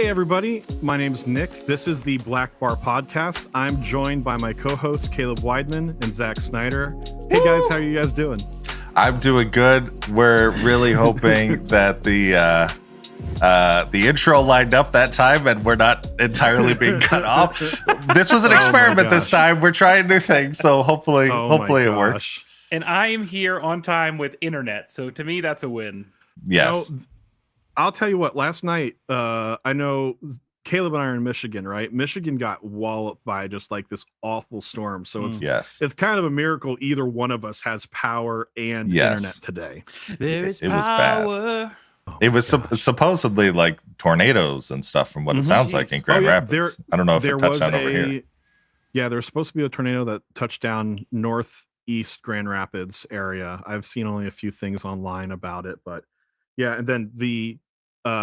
Hey everybody, my name's Nick. This is the Blackbar podcast. I'm joined by my co-hosts Caleb Weidman and Zach Snyder. Hey guys, how are you guys doing? I'm doing good. We're really hoping that the intro lined up that time and we're not entirely being cut off. This was an experiment this time. We're trying new things, so hopefully it works. And I am here on time with internet, so to me that's a win. Yes. I'll tell you what, last night, I know Caleb and I are in Michigan, right? Michigan got walloped by just like this awful storm. So it's kind of a miracle either one of us has power and internet today. There is it power. Was bad. It was supposedly like tornadoes and stuff from what it sounds like in Grand Rapids. I don't know if it touched down over here. Yeah, there's supposed to be a tornado that touched down northeast Grand Rapids area. I've seen only a few things online about it, but yeah, and then the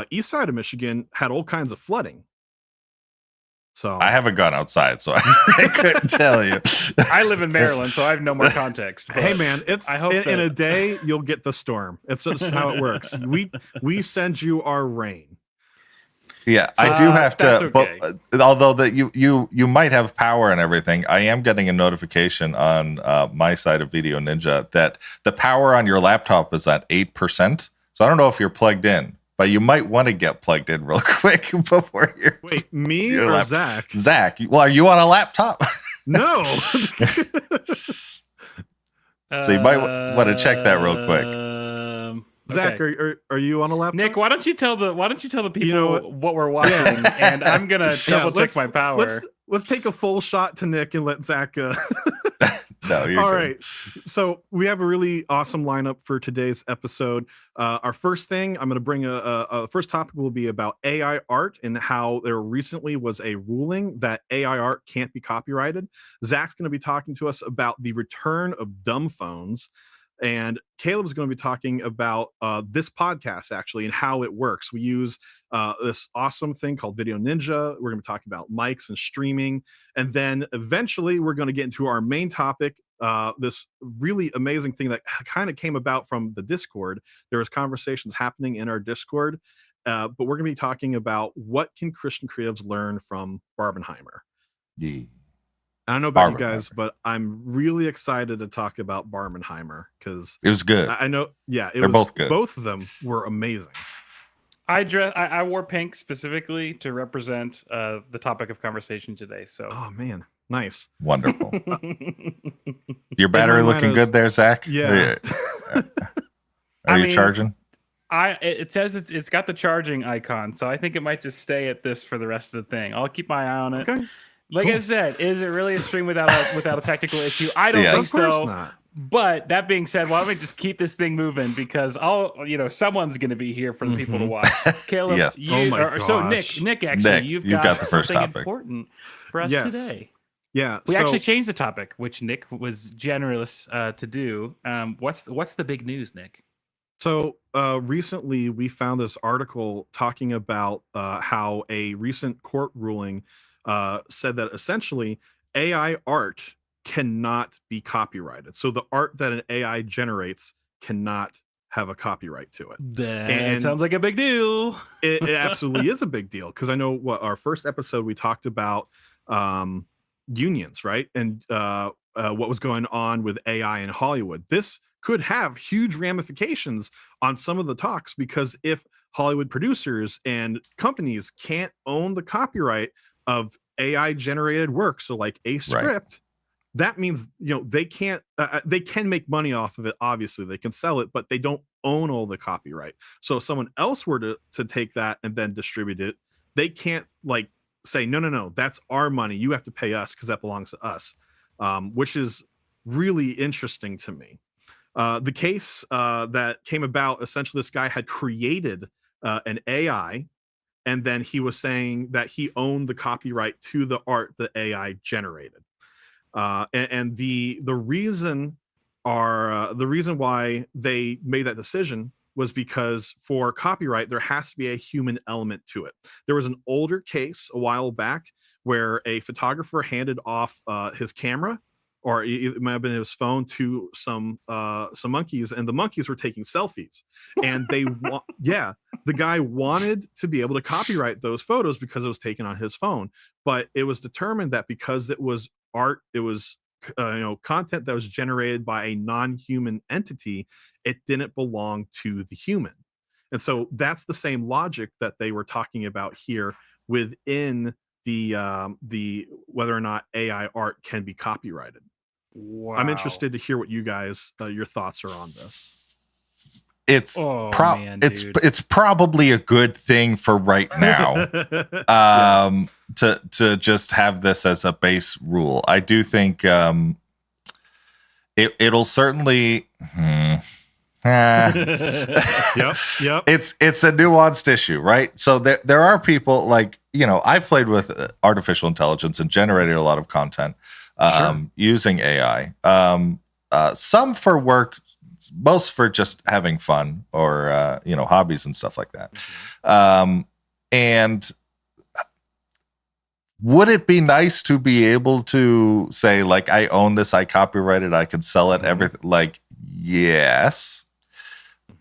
east side of Michigan had all kinds of flooding. So I haven't gone outside, so I couldn't tell you. I live in Maryland, so I have no more context. Hey man, I hope in a day you'll get the storm. It's just how it works. We send you our rain. Yeah, I do have to. Okay. But although that you might have power and everything, I am getting a notification on my side of Video Ninja that the power on your laptop is at 8%. So I don't know if you're plugged in, but you might want to get plugged in real quick before you're. Wait, me or Zach? Zach, well, are you on a laptop? No. So you might want to check that real quick. Zach, okay. Are you on a laptop? Nick, why don't you tell the people what we're watching, and I'm gonna double check my power. Let's take a full shot to Nick and let Zach. No, you're all good. Right. So we have a really awesome lineup for today's episode. Our first thing, I'm going to bring a first topic will be about AI art and how there recently was a ruling that AI art can't be copyrighted. Zach's going to be talking to us about the return of dumb phones. And Caleb's going to be talking about this podcast, actually, and how it works. We use this awesome thing called Video Ninja. We're going to be talking about mics and streaming. And then eventually we're going to get into our main topic, this really amazing thing that kind of came about from the Discord. There was conversations happening in our Discord, but we're going to be talking about what can Christian creatives learn from Barbenheimer. Yeah. I don't know about you guys, but I'm really excited to talk about Barbenheimer because it was good. I know, yeah, they're both good. Both of them were amazing. I wore pink specifically to represent the topic of conversation today. So, oh man, nice, wonderful. Your battery looking good there, Zach? Yeah. Are you charging? It says it's got the charging icon, so I think it might just stay at this for the rest of the thing. I'll keep my eye on it. Okay. Like I said, is it really a stream without a technical issue? I don't think so. Not. But that being said, why don't we just keep this thing moving? Because someone's going to be here for the people to watch. Caleb, yes. Nick, actually, you've got the first topic important for us today. Yeah, we actually changed the topic, which Nick was generous to do. What's the big news, Nick? So recently, we found this article talking about how a recent court ruling said that essentially AI art cannot be copyrighted. So the art that an AI generates cannot have a copyright to it. That sounds like a big deal. It absolutely is a big deal because I know our first episode we talked about unions, right? And what was going on with AI in Hollywood. This could have huge ramifications on some of the talks because if Hollywood producers and companies can't own the copyright of AI generated work, so like a script, that means they can't they can make money off of it. Obviously they can sell it, but they don't own all the copyright. So if someone else were to take that and then distribute it, they can't like say no, that's our money, you have to pay us because that belongs to us, which is really interesting to me. The case that came about, essentially this guy had created an AI, and then he was saying that he owned the copyright to the art the AI generated. And the reason why they made that decision was because for copyright, there has to be a human element to it. There was an older case a while back where a photographer handed off his camera or it might have been his phone to some monkeys, and the monkeys were taking selfies, and the guy wanted to be able to copyright those photos because it was taken on his phone, but it was determined that because it was art, it was content that was generated by a non-human entity, it didn't belong to the human. And so that's the same logic that they were talking about here within the whether or not AI art can be copyrighted. Wow. I'm interested to hear what you guys your thoughts are on this. It's it's probably a good thing for right now. To just have this as a base rule. I do think it'll certainly Yep. It's a nuanced issue, right? So there are people like, I've played with artificial intelligence and generated a lot of content using AI. Some for work, most for just having fun or hobbies and stuff like that. And would it be nice to be able to say, like, I own this, I copyright it, I can sell it, everything? Like, yes.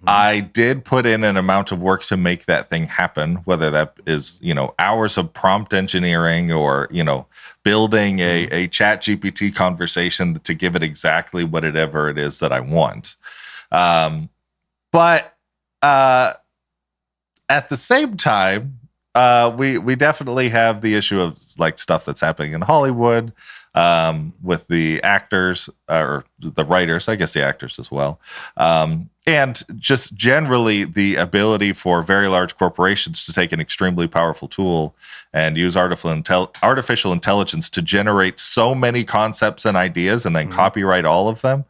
I did put in an amount of work to make that thing happen, whether that is, hours of prompt engineering or, building a chat GPT conversation to give it exactly whatever it is that I want. But at the same time, we definitely have the issue of like stuff that's happening in Hollywood with the actors or the writers, I guess the actors as well. And just generally the ability for very large corporations to take an extremely powerful tool and use artificial intelligence to generate so many concepts and ideas and then copyright all of them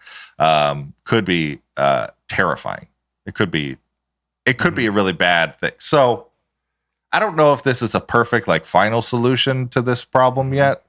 could be terrifying. It could be a really bad thing. So I don't know if this is a perfect like final solution to this problem yet,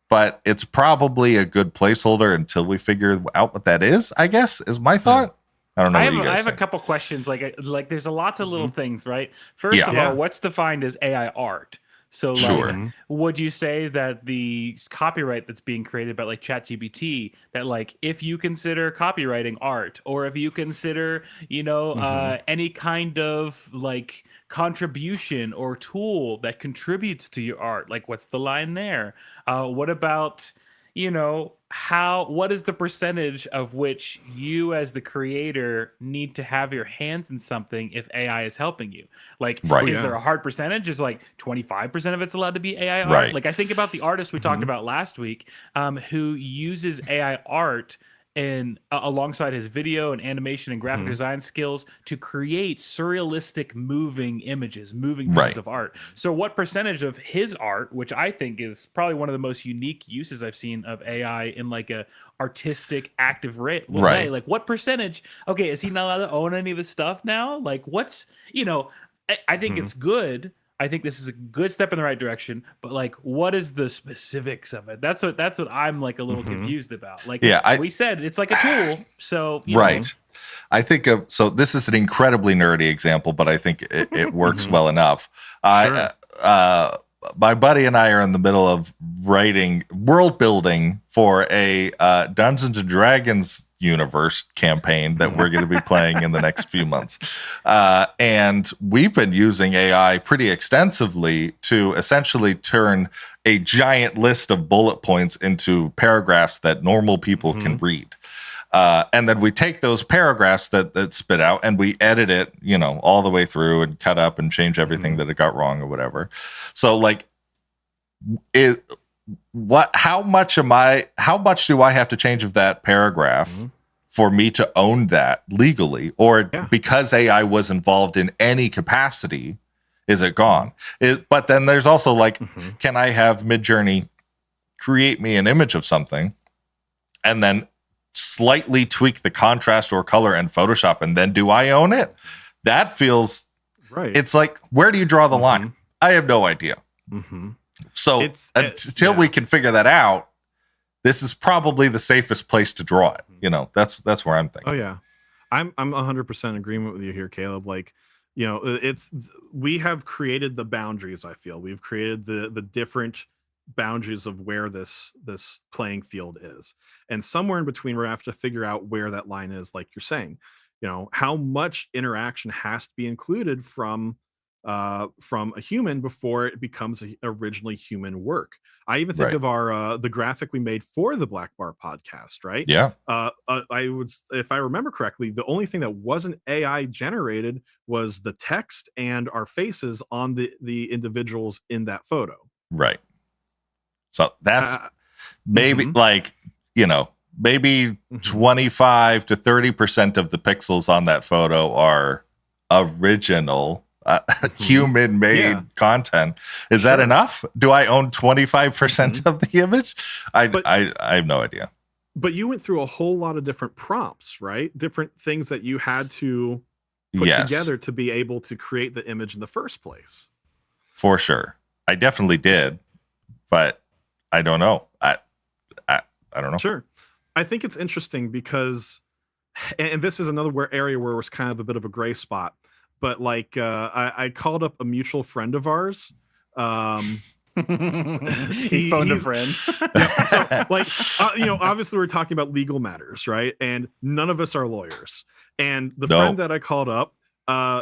but it's probably a good placeholder until we figure out what that is, I guess, is my thought. I don't know. I have a couple questions. Like there's lots of little things, right? First of all, what's defined as AI art? So, like, would you say that the copyright that's being created by like ChatGPT, that like if you consider copywriting art, or if you consider, any kind of like contribution or tool that contributes to your art, like what's the line there? What about, what is the percentage of which you as the creator need to have your hands in something if AI is helping you? Like, is there a hard percentage? Is like 25% of it's allowed to be AI art? Like, I think about the artist we talked about last week, who uses AI art and alongside his video and animation and graphic design skills to create surrealistic moving images, moving pieces of art. So what percentage of his art, which I think is probably one of the most unique uses I've seen of AI in like a artistic active way, like what percentage, is he not allowed to own any of his stuff now? Like what's, I think it's good. I think this is a good step in the right direction, but like, what is the specifics of it? That's what I'm like a little confused about. Like, we said it's like a tool, so you know. I think so. This is an incredibly nerdy example, but I think it works well enough. My buddy and I are in the middle of writing world building for a Dungeons and Dragons universe campaign that we're going to be playing in the next few months. And we've been using AI pretty extensively to essentially turn a giant list of bullet points into paragraphs that normal people can read. And then we take those paragraphs that spit out and we edit it, all the way through and cut up and change everything that it got wrong or whatever. So like, how much do I have to change of that paragraph for me to own that legally, or because AI was involved in any capacity, is it gone? But then there's also like, can I have Midjourney create me an image of something and then slightly tweak the contrast or color in Photoshop, and then do I own it? That feels right. It's like, where do you draw the line? I have no idea. So until we can figure that out, this is probably the safest place to draw it. That's where I'm thinking. Oh yeah, I'm 100% in agreement with you here, Caleb. Like, we have created the boundaries. I feel we've created the different boundaries of where this playing field is, and somewhere in between we have to figure out where that line is, like you're saying. How much interaction has to be included from a human before it becomes originally human work. I even think of our the graphic we made for the Blackbar podcast, right? Yeah. I would, if I remember correctly, the only thing that wasn't AI generated was the text and our faces on the individuals in that photo. Right. So that's maybe maybe 25 to 30% of the pixels on that photo are original human-made content. Is that enough? Do I own 25% of the image? I have no idea. But you went through a whole lot of different prompts, right? Different things that you had to put together to be able to create the image in the first place. For sure. I definitely did, but I don't know. I don't know. Sure. I think it's interesting because, and this is another area where it was kind of a bit of a gray spot, but like I called up a mutual friend of ours. He phoned a friend. So like, obviously we're talking about legal matters, right? And none of us are lawyers. And the friend that I called up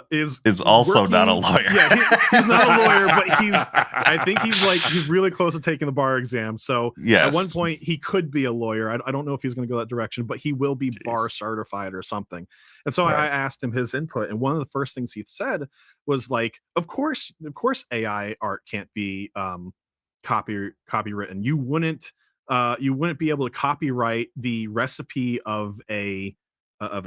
is also not a lawyer. Yeah, he's not a lawyer, but I think he's really close to taking the bar exam. So at one point he could be a lawyer. I don't know if he's going to go that direction, but he will be bar certified or something. And so I asked him his input, and one of the first things he said was like, of course AI art can't be copywritten. You wouldn't be able to copyright the recipe of a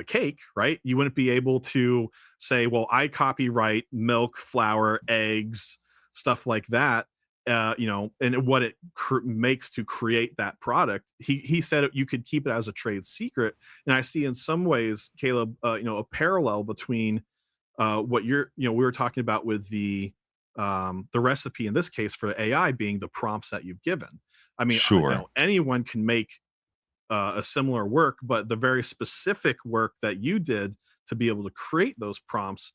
cake, right? You wouldn't be able to say, well, I copyright milk, flour, eggs, stuff like that, and what it makes to create that product. He said you could keep it as a trade secret. And I see in some ways, Caleb, a parallel between what we were talking about with the recipe in this case for AI being the prompts that you've given. I mean, anyone can make a similar work, but the very specific work that you did to be able to create those prompts,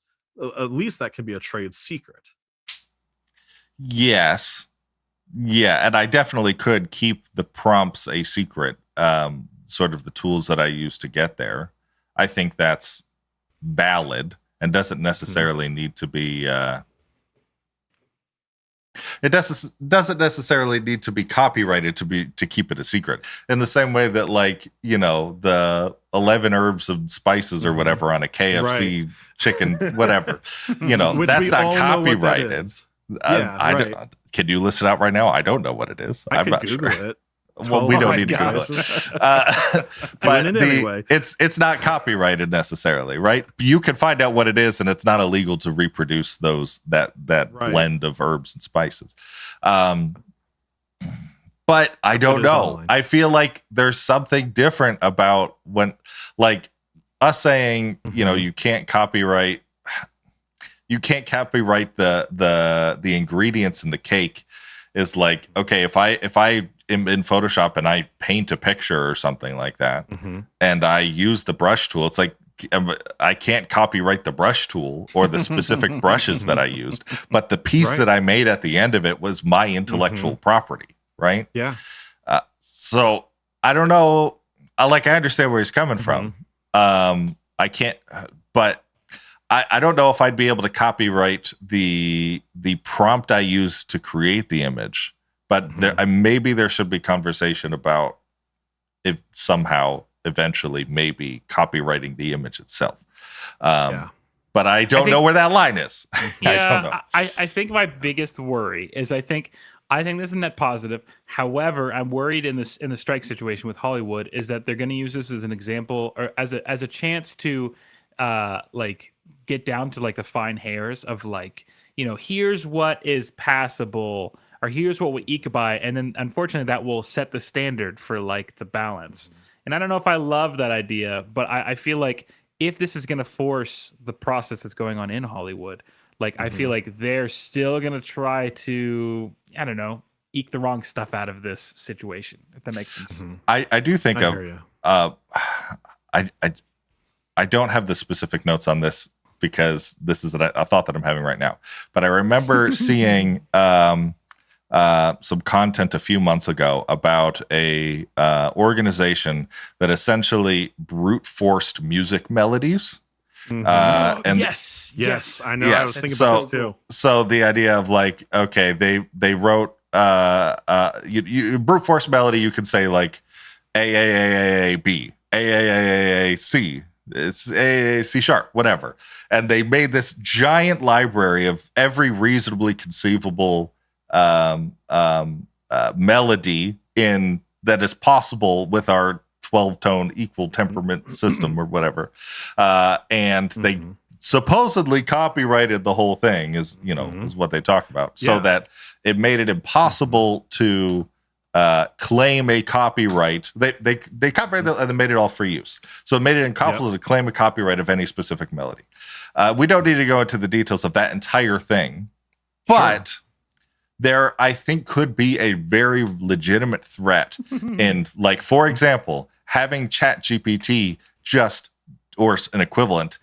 at least that can be a trade secret. Yes. Yeah. And I definitely could keep the prompts a secret, sort of the tools that I use to get there. I think that's valid and doesn't necessarily need to be it doesn't necessarily need to be copyrighted to keep it a secret. In the same way that, like, the 11 herbs and spices or whatever on a KFC chicken, whatever, that's not copyrighted. Can you list it out right now? I don't know what it is. I'm not Google sure. It. Well, we don't need to Google it. But it's not copyrighted necessarily, right? You can find out what it is, and it's not illegal to reproduce that blend of herbs and spices. But I don't know. Online. I feel like there's something different about when, like, us saying, you can't copyright the ingredients in the cake is like, okay, if I am in Photoshop and I paint a picture or something like that, and I use the brush tool, it's like I can't copyright the brush tool or the specific brushes that I used, but the piece that I made at the end of it was my intellectual property, right? Yeah. So I don't know. I understand where he's coming from. I can't, but I don't know if I'd be able to copyright the prompt I used to create the image, but maybe there should be conversation about if somehow eventually maybe copywriting the image itself. But I don't know where that line is. Yeah, I don't know. I think my biggest worry is I think this is a net positive. However, I'm worried in the strike situation with Hollywood is that they're going to use this as an example or as a chance to like get down to like the fine hairs of like, here's what is passable or here's what we eke by. And then unfortunately that will set the standard for like the balance. And I don't know if I love that idea, but I feel like if this is going to force the process that's going on in Hollywood, like I feel like they're still going to try to, I don't know, eke the wrong stuff out of this situation, if that makes sense. I do think I don't have the specific notes on this because this is a thought that I'm having right now. But I remember seeing some content a few months ago about a organization that essentially brute forced music melodies. And yes, I know. Yes. I was thinking about this too. So the idea of like, okay, they wrote you brute force melody. You could say like A C. It's A C sharp, whatever. And they made this giant library of every reasonably conceivable melody in that is possible with our 12-tone equal temperament system or whatever. And they supposedly copyrighted the whole thing, is what they talk about, so that it made it impossible to claim a copyright. They copyrighted and they made it all free use. So it made it impossible to claim a copyright of any specific melody. We don't need to go into the details of that entire thing, but there, I think, could be a very legitimate threat in, like, for example, having ChatGPT or an equivalent,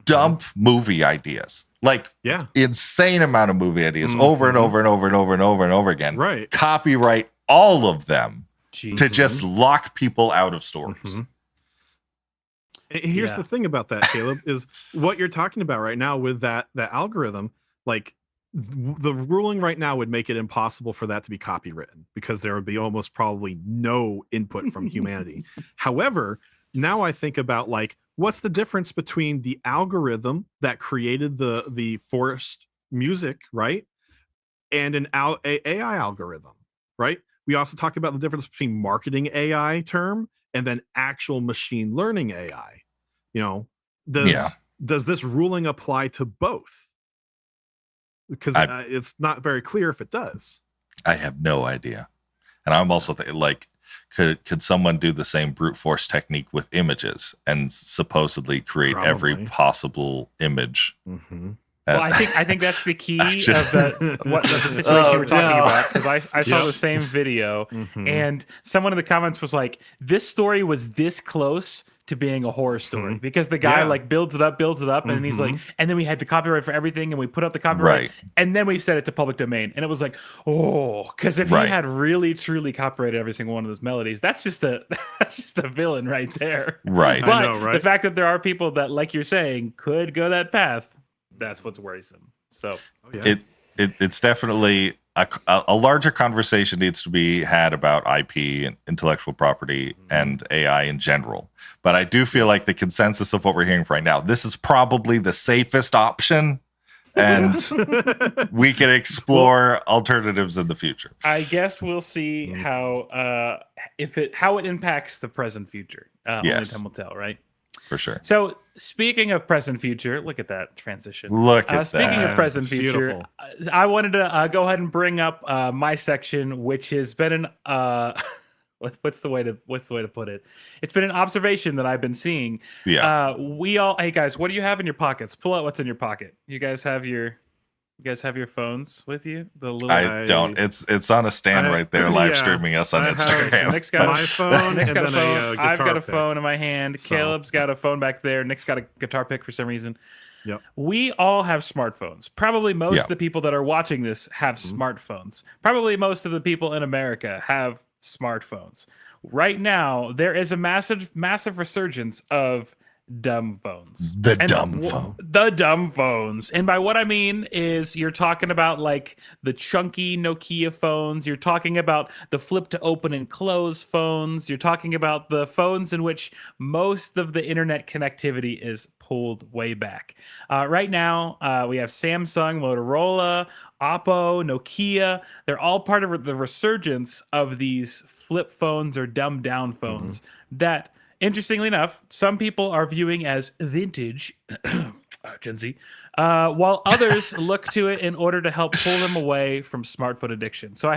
dump movie ideas. Like, insane amount of movie ideas over and over and over and over and over and over again. Right. Copyright all of them to just lock people out of stories. Here's the thing about that, Caleb, is what you're talking about right now with that algorithm, like, the ruling right now would make it impossible for that to be copywritten, because there would be almost probably no input from humanity. However, now I think about, like, what's the difference between the algorithm that created the forced music, right, and an AI algorithm, right? We also talk about the difference between marketing AI term and then actual machine learning AI. Does this ruling apply to both? Because it's not very clear if it does. I have no idea. And I'm also like, could someone do the same brute force technique with images and supposedly create every possible image? Well, I think that's the key of the situation you were talking about, because I saw the same video, and someone in the comments was like, "This story was this close to being a horror story," because the guy like builds it up, and he's like, and then we had the copyright for everything, and we put up the copyright, and then we set it to public domain, and it was like, because if he had really truly copyrighted every single one of those melodies, that's just a villain right there, right? But I know, the fact that there are people that, like you're saying, could go that path, that's what's worrisome. So it's definitely a larger conversation needs to be had about IP and intellectual property and AI in general. But I do feel like the consensus of what we're hearing right now, this is probably the safest option, and we can explore alternatives in the future. I guess we'll see how it impacts the present future. Only time will tell, right? For sure. So speaking of present future, look at that transition. Speaking of present future, I wanted to go ahead and bring up my section, which has been an what's the way to put it? It's been an observation that I've been seeing. Hey guys, what do you have in your pockets? Pull out what's in your pocket. You guys have your phones with you? I don't. It's on a stand right there, live streaming us on Instagram. Nick's got my phone. Nick's got a phone. I've got a phone in my hand. So. Caleb's got a phone back there. Nick's got a guitar pick for some reason. Yep. We all have smartphones. Probably most of the people that are watching this have smartphones. Probably most of the people in America have smartphones. Right now, there is a massive resurgence of dumb phones. The dumb phones. And by what I mean is, you're talking about like the chunky Nokia phones. You're talking about the flip to open and close phones. You're talking about the phones in which most of the internet connectivity is pulled way back. Right now, we have Samsung, Motorola, Oppo, Nokia. They're all part of the resurgence of these flip phones or dumbed down phones that, interestingly enough, some people are viewing as vintage, Gen Z, while others look to it in order to help pull them away from smartphone addiction. So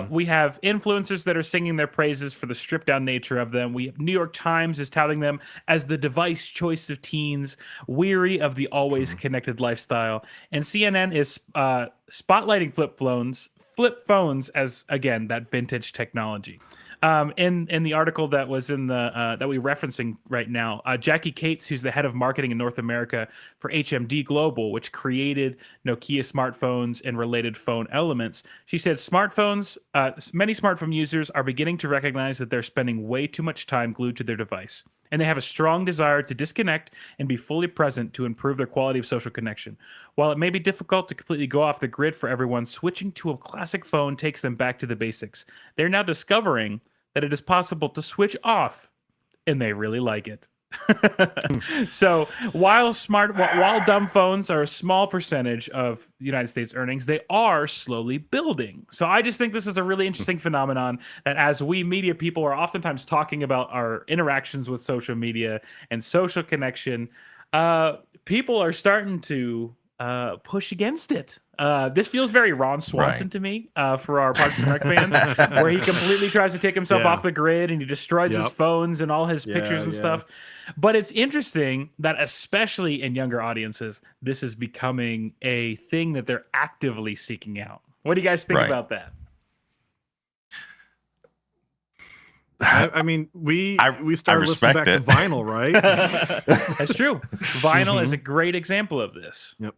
we have influencers that are singing their praises for the stripped down nature of them. We have New York Times is touting them as the device choice of teens, weary of the always connected lifestyle. And CNN is spotlighting flip phones as, again, that vintage technology. In the article that was in the that we're referencing right now, Jackie Cates, who's the head of marketing in North America for HMD Global, which created Nokia smartphones and related phone elements, she said many smartphone users are beginning to recognize that they're spending way too much time glued to their device, and they have a strong desire to disconnect and be fully present to improve their quality of social connection. While it may be difficult to completely go off the grid for everyone, switching to a classic phone takes them back to the basics. They're now discovering that it is possible to switch off, and they really like it. So while dumb phones are a small percentage of the United States earnings, they are slowly building. So I just think this is a really interesting phenomenon that as we media people are oftentimes talking about our interactions with social media and social connection, people are starting to push against it. This feels very Ron Swanson to me for our Parks and Rec fans, where he completely tries to take himself off the grid and he destroys his phones and all his pictures and stuff. But it's interesting that especially in younger audiences, this is becoming a thing that they're actively seeking out. What do you guys think about that? I mean, we started listening back to vinyl, right? That's true. Vinyl is a great example of this. Yep.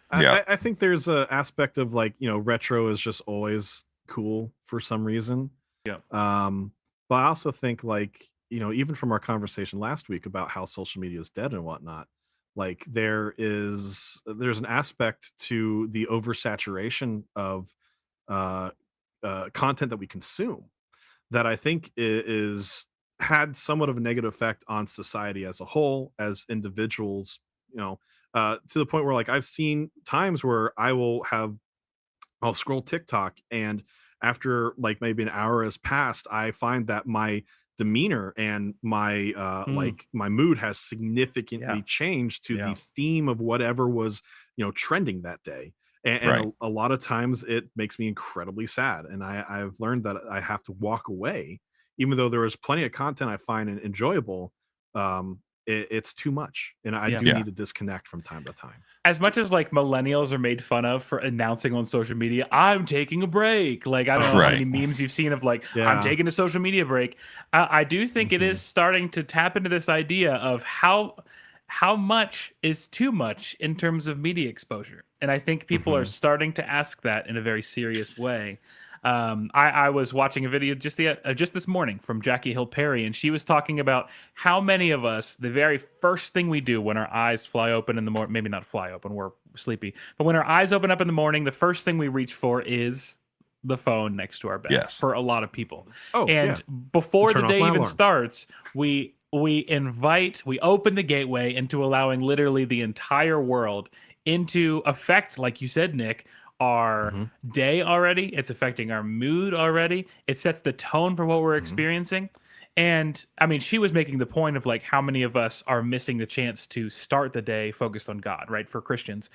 I think there's an aspect of like, retro is just always cool for some reason. Yeah. But I also think like, even from our conversation last week about how social media is dead and whatnot, like there's an aspect to the oversaturation of content that we consume that I think is had somewhat of a negative effect on society as a whole, as individuals, to the point where like I've seen times where I'll scroll TikTok, and after like maybe an hour has passed, I find that my demeanor and my like my mood has significantly changed to the theme of whatever was trending that day. And a lot of times it makes me incredibly sad, and I've learned that I have to walk away, even though there is plenty of content I find enjoyable. It's too much, and I do need to disconnect from time to time. As much as like millennials are made fun of for announcing on social media, I'm taking a break. Like I don't know how many memes you've seen of like I'm taking a social media break. I do think it is starting to tap into this idea of how much is too much in terms of media exposure, and I think people are starting to ask that in a very serious way. I was watching a video just this morning from Jackie Hill Perry, and she was talking about how many of us, the very first thing we do when our eyes fly open in the morning, maybe not fly open, we're sleepy, but when our eyes open up in the morning, the first thing we reach for is the phone next to our bed for a lot of people. Before the day even starts, we open the gateway into allowing literally the entire world into effect, like you said, Nick, our day already. It's affecting our mood already. It sets the tone for what we're experiencing. And I mean, she was making the point of like how many of us are missing the chance to start the day focused on God, right? For Christians.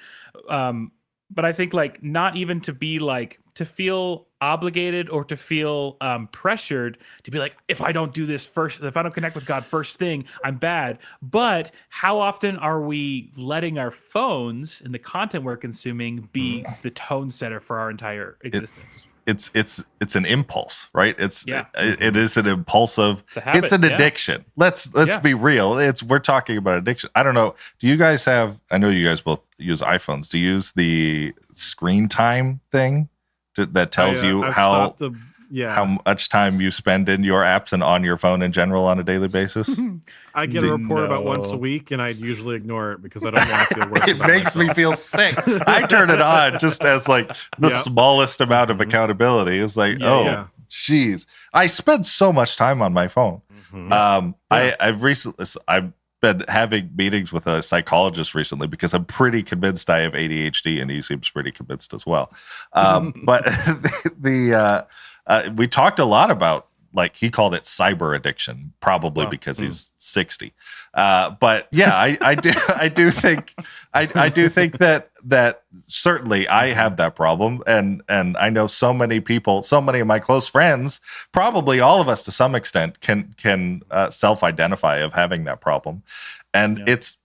But I think like not even to be like to feel obligated or to feel pressured to be like, if I don't do this first, if I don't connect with God first thing, I'm bad. But how often are we letting our phones and the content we're consuming be the tone setter for our entire existence? It's an impulse, right? It is an impulsive. It's an addiction. Let's be real. We're talking about addiction. I don't know. Do you guys have? I know you guys both use iPhones. Do you use the screen time thing that tells you how much time you spend in your apps and on your phone in general on a daily basis? I get a report about once a week, and I usually ignore it because I don't want to feel worse. It makes me feel sick. I turn it on just as like the smallest amount of accountability. It's like, geez, I spend so much time on my phone. I've been having meetings with a psychologist recently because I'm pretty convinced I have ADHD, and he seems pretty convinced as well. But we talked a lot about, like, he called it cyber addiction, probably because he's 60. But yeah, I do think that certainly I have that problem, and I know so many people, so many of my close friends, probably all of us to some extent can self-identify of having that problem, and it's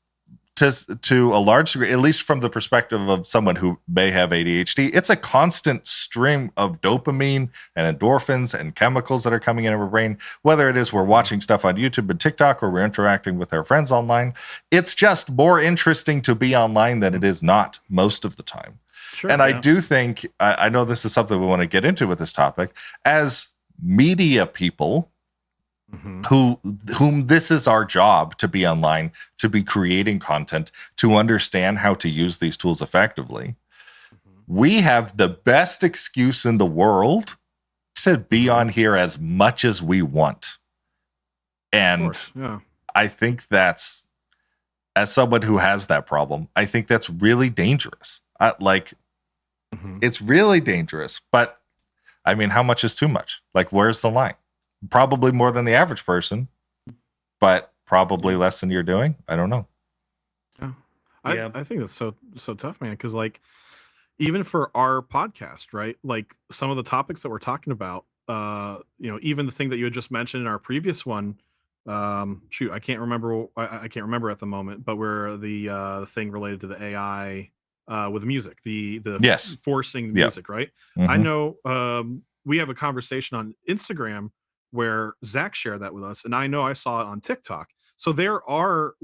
to a large degree, at least from the perspective of someone who may have ADHD, it's a constant stream of dopamine and endorphins and chemicals that are coming into our brain, whether it is we're watching stuff on YouTube and TikTok or we're interacting with our friends online. It's just more interesting to be online than it is not most of the time. Sure, and I do think, I know this is something we want to get into with this topic, as media people, whom this is our job, to be online, to be creating content, to understand how to use these tools effectively. We have the best excuse in the world to be on here as much as we want. And I think that's, as someone who has that problem, I think that's really dangerous. It's really dangerous. But I mean, how much is too much? Like, where's the line? Probably more than the average person, but probably less than you're doing. I don't know. I think that's so tough, man. Because like, even for our podcast, right? Like some of the topics that we're talking about, even the thing that you had just mentioned in our previous one. I can't remember. I can't remember at the moment. But where the thing related to the AI with music, the forcing music, right? I know we have a conversation on Instagram where Zach shared that with us, and I know I saw it on TikTok. So there are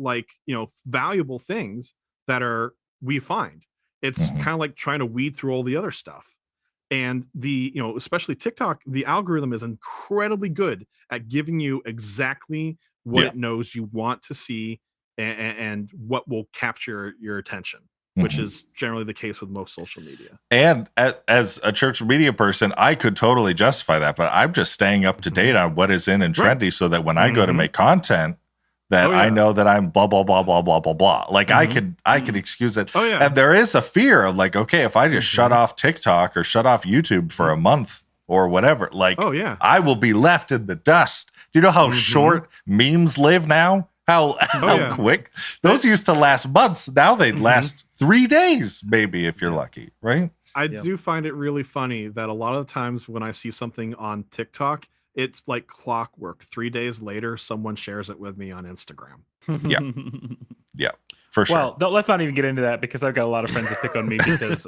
valuable things that we find. It's kind of like trying to weed through all the other stuff. And especially TikTok, the algorithm is incredibly good at giving you exactly what it knows you want to see and what will capture your attention, which is generally the case with most social media. And as a church media person, I could totally justify that, but I'm just staying up to date on what is in and trendy so that when I go to make content, that I know that I'm blah, blah, blah, blah, blah, blah, blah. Like I could excuse it. And there is a fear of like, okay, if I just shut off TikTok or shut off YouTube for a month or whatever, like I will be left in the dust. Do you know how short memes live now? How quick? Those used to last months. Now they'd last 3 days, maybe, if you're lucky, right? I do find it really funny that a lot of the times when I see something on TikTok, it's like clockwork. 3 days later, someone shares it with me on Instagram. Yeah, for sure. Well, let's not even get into that because I've got a lot of friends that pick on me because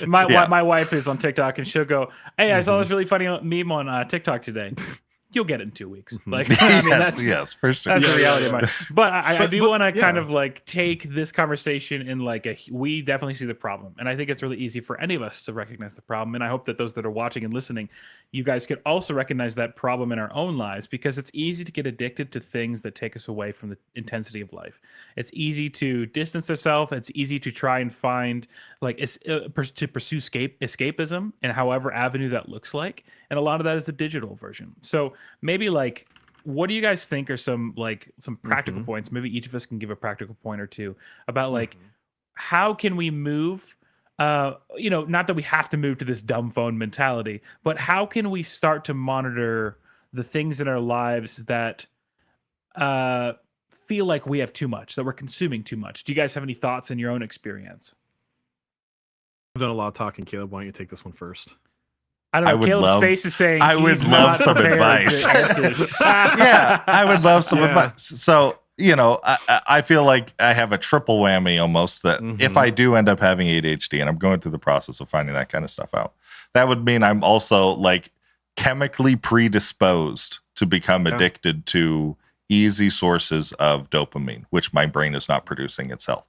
my wife is on TikTok and she'll go, "Hey, I saw this really funny meme on TikTok today." You'll get it in 2 weeks. Like, I mean, that's for sure. That's the reality of mine. But I do want to kind of like take this conversation in like we definitely see the problem. And I think it's really easy for any of us to recognize the problem. And I hope that those that are watching and listening, you guys could also recognize that problem in our own lives, because it's easy to get addicted to things that take us away from the intensity of life. It's easy to distance ourselves. It's easy to try and find like to pursue escapism in however avenue that looks like. And a lot of that is the digital version. So maybe like, what do you guys think are some practical points? Maybe each of us can give a practical point or two about like, how can we move, not that we have to move to this dumb phone mentality, but how can we start to monitor the things in our lives that feel like we have too much, that we're consuming too much? Do you guys have any thoughts in your own experience? I've done a lot of talking. Caleb, why don't you take this one first? I don't know. Caleb's face is saying I would love some advice. Yeah, I would love some advice. So, I feel like I have a triple whammy almost that if I do end up having ADHD, and I'm going through the process of finding that kind of stuff out, that would mean I'm also like chemically predisposed to become addicted to easy sources of dopamine, which my brain is not producing itself.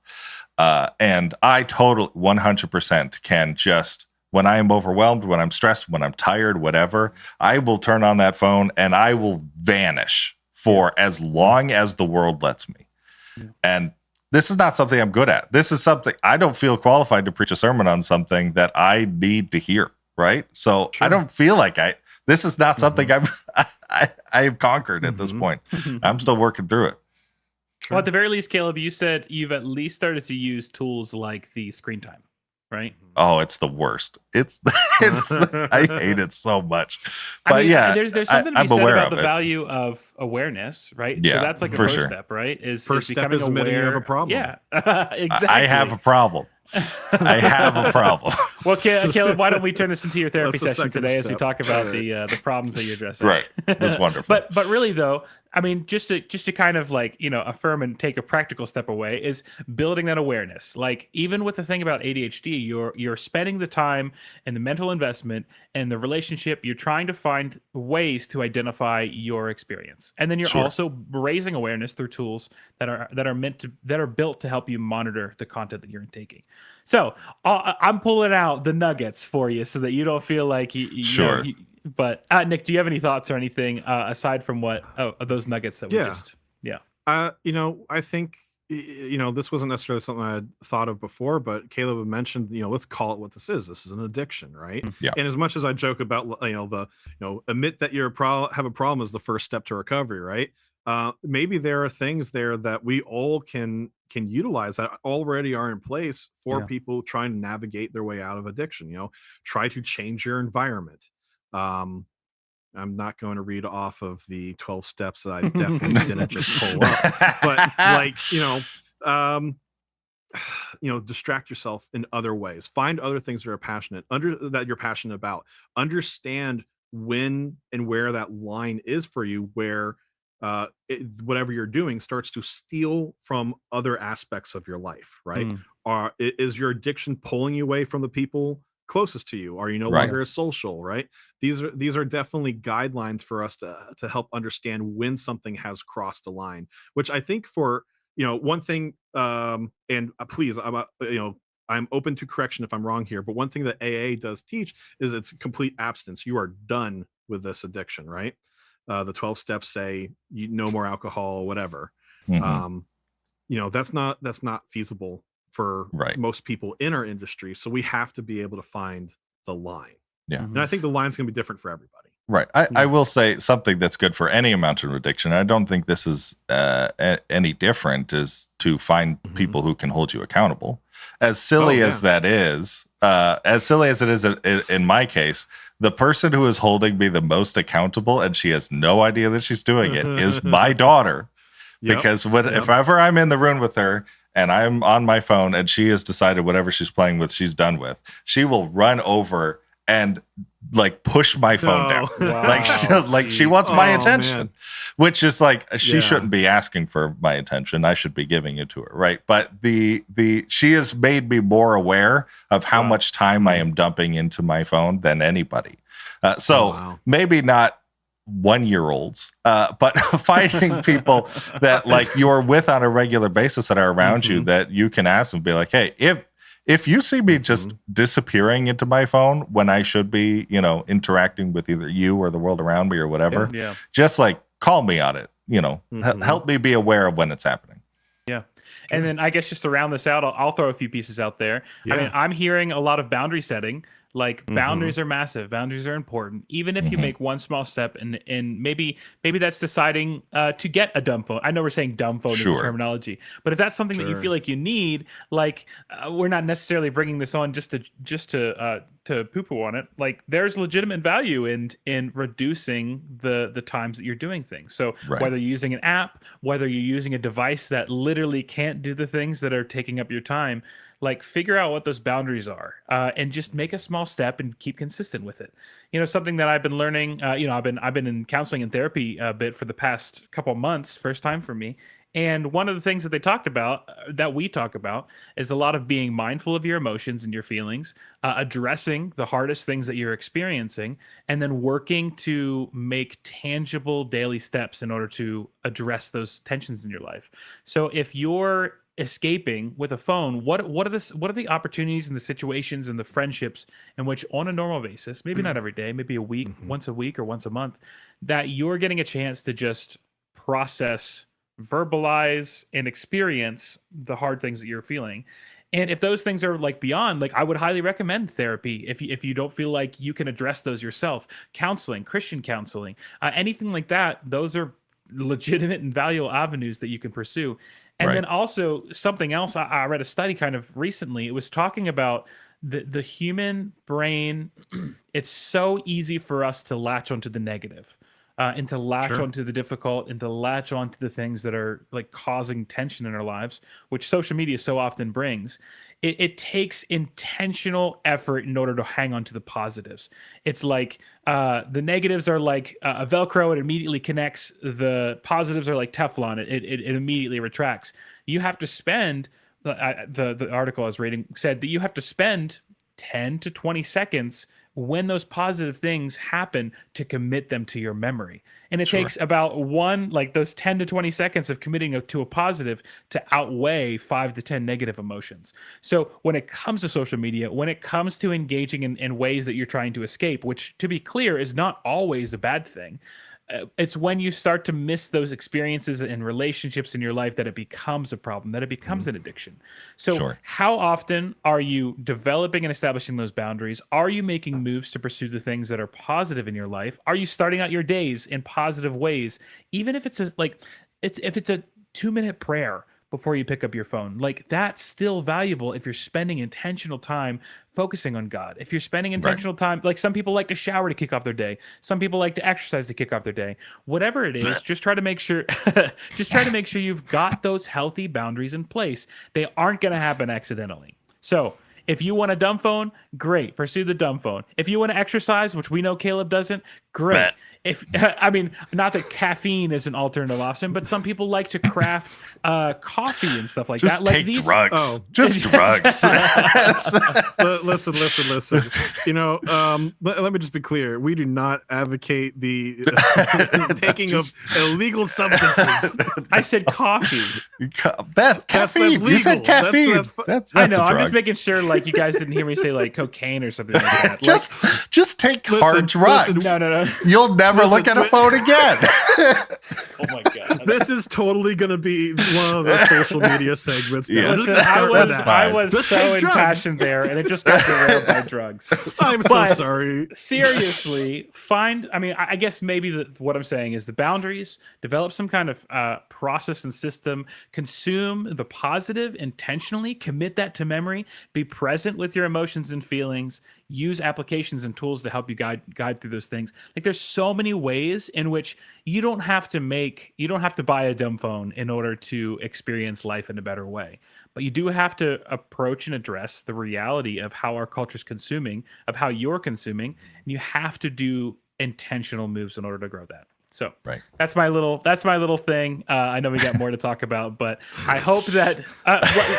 And I totally 100% can just, when I am overwhelmed, when I'm stressed, when I'm tired, whatever, I will turn on that phone and I will vanish for as long as the world lets me. And this is not something I'm good at. This is something I don't feel qualified to preach a sermon on something that I need to hear. Right. So I don't feel like this is not something I've conquered at this point. I'm still working through it. Well, at the very least, Caleb, you said you've at least started to use tools like the screen time, right? Oh, it's the worst. I hate it so much. But there's something to be said about the value of awareness, right? Yeah, so that's like a first step, right? First step is admitting you have a problem. Yeah, exactly. I have a problem. I have a problem. Well, Caleb, why don't we turn this into your therapy session today as we talk about the problems that you're addressing? Right, that's wonderful. But really though, I mean, just to kind of like, affirm and take a practical step away is building that awareness. Like even with the thing about ADHD, you're spending the time and the mental investment and the relationship. You're trying to find ways to identify your experience, and then you're also raising awareness through tools that are built to help you monitor the content that you're taking. So I'm pulling out the nuggets for you so that you don't feel like but Nick, do you have any thoughts or anything aside from what those nuggets that we just? Yeah. I think this wasn't necessarily something I had thought of before, but Caleb had mentioned, let's call it what this is. This is an addiction, right? Yeah. And as much as I joke about, admit that you're have a problem is the first step to recovery, right? Maybe there are things there that we all can utilize that already are in place for people trying to navigate their way out of addiction. Try to change your environment. I'm not going to read off of the 12 steps that I definitely didn't just pull up, but distract yourself in other ways. Find other things that you're passionate about. Understand when and where that line is for you, where whatever you're doing starts to steal from other aspects of your life, right? Is your addiction pulling you away from the people closest to you? Are you no longer a social, right? These are definitely guidelines for us to help understand when something has crossed a line, which I think for one thing, and please, I'm open to correction if I'm wrong here, but one thing that AA does teach is it's complete abstinence. You are done with this addiction, right? The 12 steps say no more alcohol, whatever. That's not feasible for most people in our industry. So we have to be able to find the line. Yeah. And I think the line's going to be different for everybody. Right. I will say something that's good for any amount of addiction. I don't think this is any different, is to find people who can hold you accountable. As silly as that is, as silly as it is in my case, the person who is holding me the most accountable, and she has no idea that she's doing it, is my daughter. Because if ever I'm in the room with her and I'm on my phone and she has decided whatever she's playing with, she's done with, she will run over and like push my phone down. Wow. She wants my attention, which is like, she shouldn't be asking for my attention. I should be giving it to her. Right. But she has made me more aware of how much time I am dumping into my phone than anybody. Maybe not 1-year-olds, but finding people that like you're with on a regular basis that are around you, that you can ask them, be like, hey, if you see me just disappearing into my phone when I should be, interacting with either you or the world around me or whatever, just like call me on it, help me be aware of when it's happening. Yeah. And then I guess just to round this out, I'll throw a few pieces out there. I mean, I'm hearing a lot of boundary setting. Like boundaries are massive. Boundaries are important. Even if you make one small step, and maybe that's deciding to get a dumb phone. I know we're saying dumb phone is the terminology, but if that's something that you feel like you need, like we're not necessarily bringing this on just to poo-poo on it. Like there's legitimate value in reducing the times that you're doing things. So whether you're using an app, whether you're using a device that literally can't do the things that are taking up your time, like figure out what those boundaries are, and just make a small step and keep consistent with it. Something that I've been learning, I've been in counseling and therapy a bit for the past couple months, first time for me. And one of the things that they talked about, that we talk about, is a lot of being mindful of your emotions and your feelings, addressing the hardest things that you're experiencing, and then working to make tangible daily steps in order to address those tensions in your life. So if you're escaping with a phone, what are the opportunities and the situations and the friendships in which on a normal basis, maybe not every day, maybe a week, once a week or once a month, that you're getting a chance to just process, verbalize, and experience the hard things that you're feeling. And if those things are like beyond, like I would highly recommend therapy if you don't feel like you can address those yourself. Counseling, Christian counseling, anything like that, those are legitimate and valuable avenues that you can pursue. And then also something else, I read a study kind of recently. It was talking about the human brain. It's so easy for us to latch onto the negative, and to latch onto the difficult, and to latch onto the things that are like causing tension in our lives, which social media so often brings. it takes intentional effort in order to hang on to the positives. It's like the negatives are like a Velcro. It immediately connects. The positives are like Teflon. It immediately retracts. You have to spend, the article I was reading said that you have to spend 10 to 20 seconds when those positive things happen to commit them to your memory. And it takes about those 10 to 20 seconds of committing to a positive to outweigh 5 to 10 negative emotions. So when it comes to social media, when it comes to engaging in ways that you're trying to escape, which to be clear is not always a bad thing, it's when you start to miss those experiences and relationships in your life that it becomes a problem, that it becomes an addiction. So how often are you developing and establishing those boundaries? Are you making moves to pursue the things that are positive in your life? Are you starting out your days in positive ways? Even if it's if it's a 2-minute prayer before you pick up your phone, like that's still valuable if you're spending intentional time focusing on God. If you're spending intentional time, like some people like to shower to kick off their day, some people like to exercise to kick off their day. Whatever it is, just try to make sure you've got those healthy boundaries in place. They aren't going to happen accidentally. So if you want a dumb phone, great, pursue the dumb phone. If you want to exercise, which we know Caleb doesn't, great. If not that caffeine is an alternative option, but some people like to craft coffee and stuff like just that. Take drugs. Just drugs. Listen. You know, let me just be clear. We do not advocate the taking of illegal substances. I said coffee. That's caffeine. You said caffeine. That's I know. I'm just making sure, like, you guys didn't hear me say like cocaine or something like that. Just take hard drugs. No. You'll never look at a phone again. Oh my god! This is totally going to be one of the social media segments. Yeah. Listen, I was so impassioned there, and it just got derailed by drugs. I'm so sorry. Seriously, I guess maybe what I'm saying is the boundaries. Develop some kind of process and system. Consume the positive intentionally. Commit that to memory. Be present with your emotions and feelings. Use applications and tools to help you guide through those things. Like, there's so many ways in which you don't have to buy a dumb phone in order to experience life in a better way. But you do have to approach and address the reality of how our culture is consuming, of how you're consuming, and you have to do intentional moves in order to grow that. So that's my little thing. I know we got more to talk about, but I hope that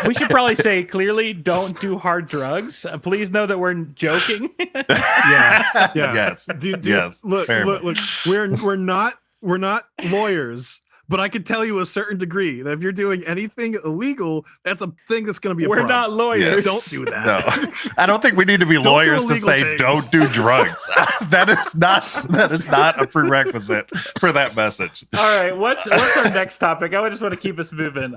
we should probably say clearly, don't do hard drugs. Please know that we're joking. Yeah. Yes. Dude, yes. Look. We're not lawyers. But I can tell you a certain degree that if you're doing anything illegal, that's a thing that's going to be a problem. We're not lawyers. Yes. Don't do that. No, I don't think we need to be lawyers to say things. Don't do drugs. That is not a prerequisite for that message. All right, what's our next topic? I just want to keep us moving.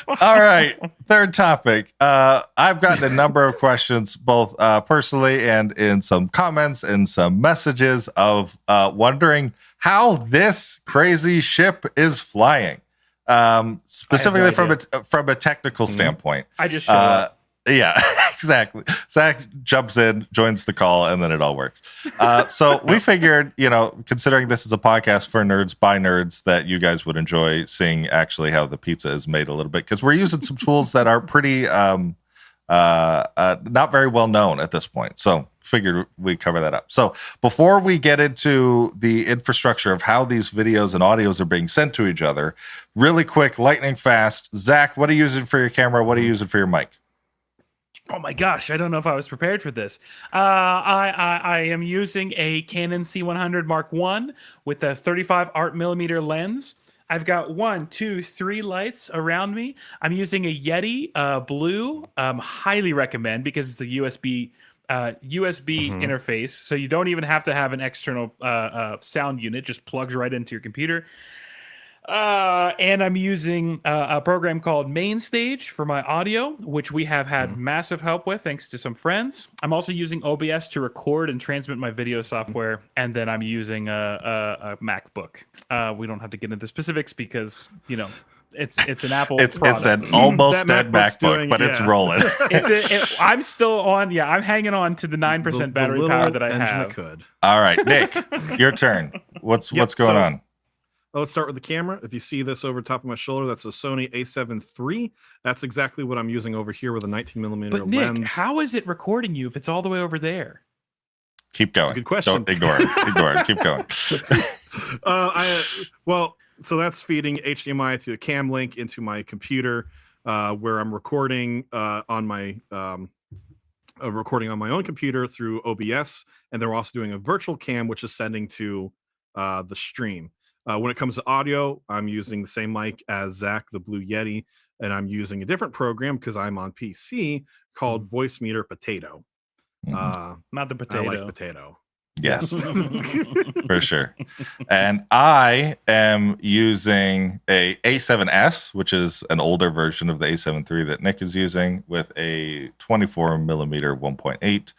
All right, third topic. I've gotten a number of questions, both personally and in some comments and some messages of wondering how this crazy ship is flying, specifically from a technical standpoint. I just showed up. Yeah, exactly. Zach jumps in, joins the call, and then it all works. So we figured, considering this is a podcast for nerds by nerds, that you guys would enjoy seeing actually how the pizza is made a little bit, because we're using some tools that are pretty not very well known at this point. So figured we'd cover that up. So before we get into the infrastructure of how these videos and audios are being sent to each other, really quick, lightning fast. Zach, what are you using for your camera? What are you using for your mic? Oh my gosh, I don't know if I was prepared for this. I am using a Canon C100 Mark I with a 35 art-millimeter lens. I've got 1, 2, 3 lights around me. I'm using a Yeti Blue. Highly recommend, because it's a USB interface, so you don't even have to have an external sound unit. Just plugs right into your computer. And I'm using a program called MainStage for my audio, which we have had massive help with thanks to some friends. I'm also using OBS to record and transmit my video software, and then I'm using a MacBook. We don't have to get into specifics because it's an Apple product. It's an almost dead MacBook, but it's rolling. I'm still on. I'm hanging on to the 9% battery power that I have. All right, Nick, your turn. What's going on? let's start with the camera. If you see this over top of my shoulder, that's a Sony A7 III. That's exactly what I'm using over here with a 19mm but Nick, lens. how is it recording you if it's all the way over there? Keep going. That's a good question. Don't ignore it. Ignore it. Keep going. So that's feeding HDMI to a cam link into my computer, where I'm recording on my recording on my own computer through OBS, and then we're also doing a virtual cam, which is sending to the stream. When it comes to audio, I'm using the same mic as Zach, the Blue Yeti, and I'm using a different program because I'm on PC called Voice Meter Potato. Not the potato. I like potato. Yes, for sure. And I am using a A7S, which is an older version of the A7 III that Nick is using, with a 24mm 1.8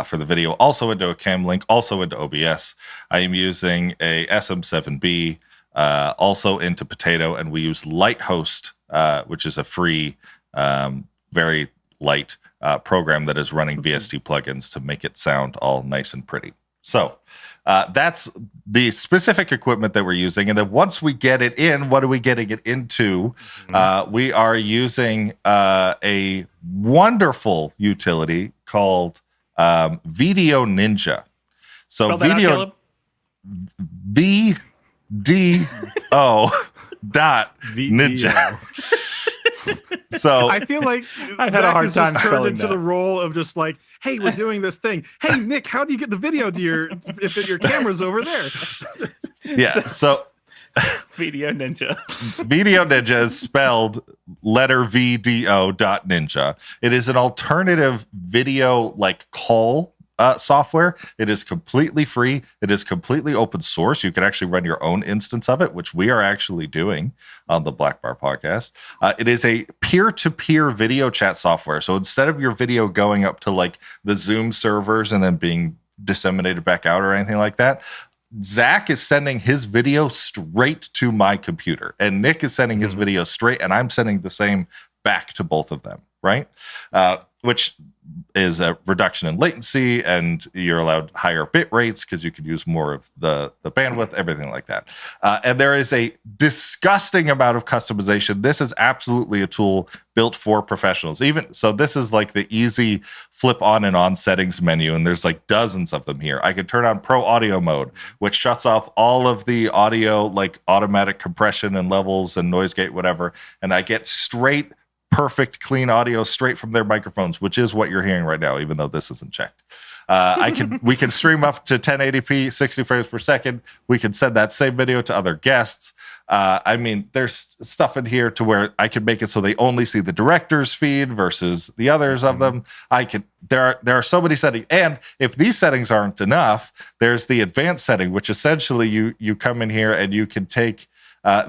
for the video, also into a cam link, also into OBS. I am using a SM7B, also into Potato, and we use Lighthost, which is a free, very light program that is running VST plugins to make it sound all nice and pretty. So that's the specific equipment that we're using. And then once we get it in, what are we getting it into? We are using a wonderful utility called Video Ninja. So Video VDO.Ninja. So I feel like I've had a hard time turned spelling into that. the role of just like, hey, we're doing this thing. Hey, Nick, how do you get the video to if your camera's over there? Yeah. So Video Ninja. Video Ninja is spelled letter VDO.Ninja. It is an alternative video like call software. It is completely free. It is completely open source. You can actually run your own instance of it, which we are actually doing on the Blackbar podcast. It is a peer-to-peer video chat software. So instead of your video going up to like the Zoom servers and then being disseminated back out or anything like that, Zach is sending his video straight to my computer, and Nick is sending his video straight, and I'm sending the same back to both of them, right? Which is a reduction in latency, and you're allowed higher bit rates because you can use more of the bandwidth, everything like that. And there is a disgusting amount of customization. This is absolutely a tool built for professionals. Even so, this is like the easy flip on and on settings menu, and there's like dozens of them here. I can turn on Pro Audio mode, which shuts off all of the audio, like automatic compression and levels and noise gate, whatever, and I get straight perfect clean audio straight from their microphones, which is what you're hearing right now, even though this isn't checked. We can stream up to 1080p, 60 frames per second. We can send that same video to other guests. I mean, there's stuff in here to where I can make it so they only see the director's feed versus the others of them. There are so many settings, and if these settings aren't enough, there's the advanced setting, which essentially you come in here and you can take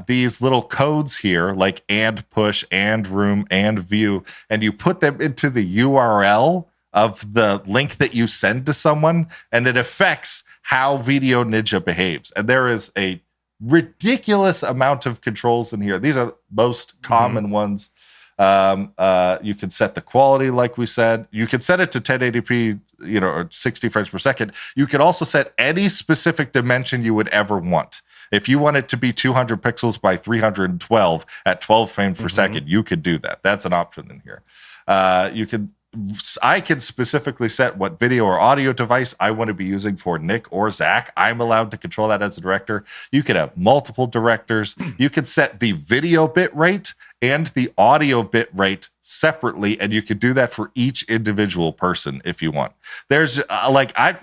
these little codes here, like and push, and room, and view, and you put them into the URL of the link that you send to someone, and it affects how Video Ninja behaves. And there is a ridiculous amount of controls in here. These are most common ones. You can set the quality, like we said. You can set it to 1080p, or 60 frames per second. You can also set any specific dimension you would ever want. If you want it to be 200 pixels by 312 at 12 frames per second, you could do that. That's an option in here. I can specifically set what video or audio device I want to be using for Nick or Zach. I'm allowed to control that as a director. You can have multiple directors. You can set the video bit rate and the audio bit rate separately, and you can do that for each individual person if you want. There's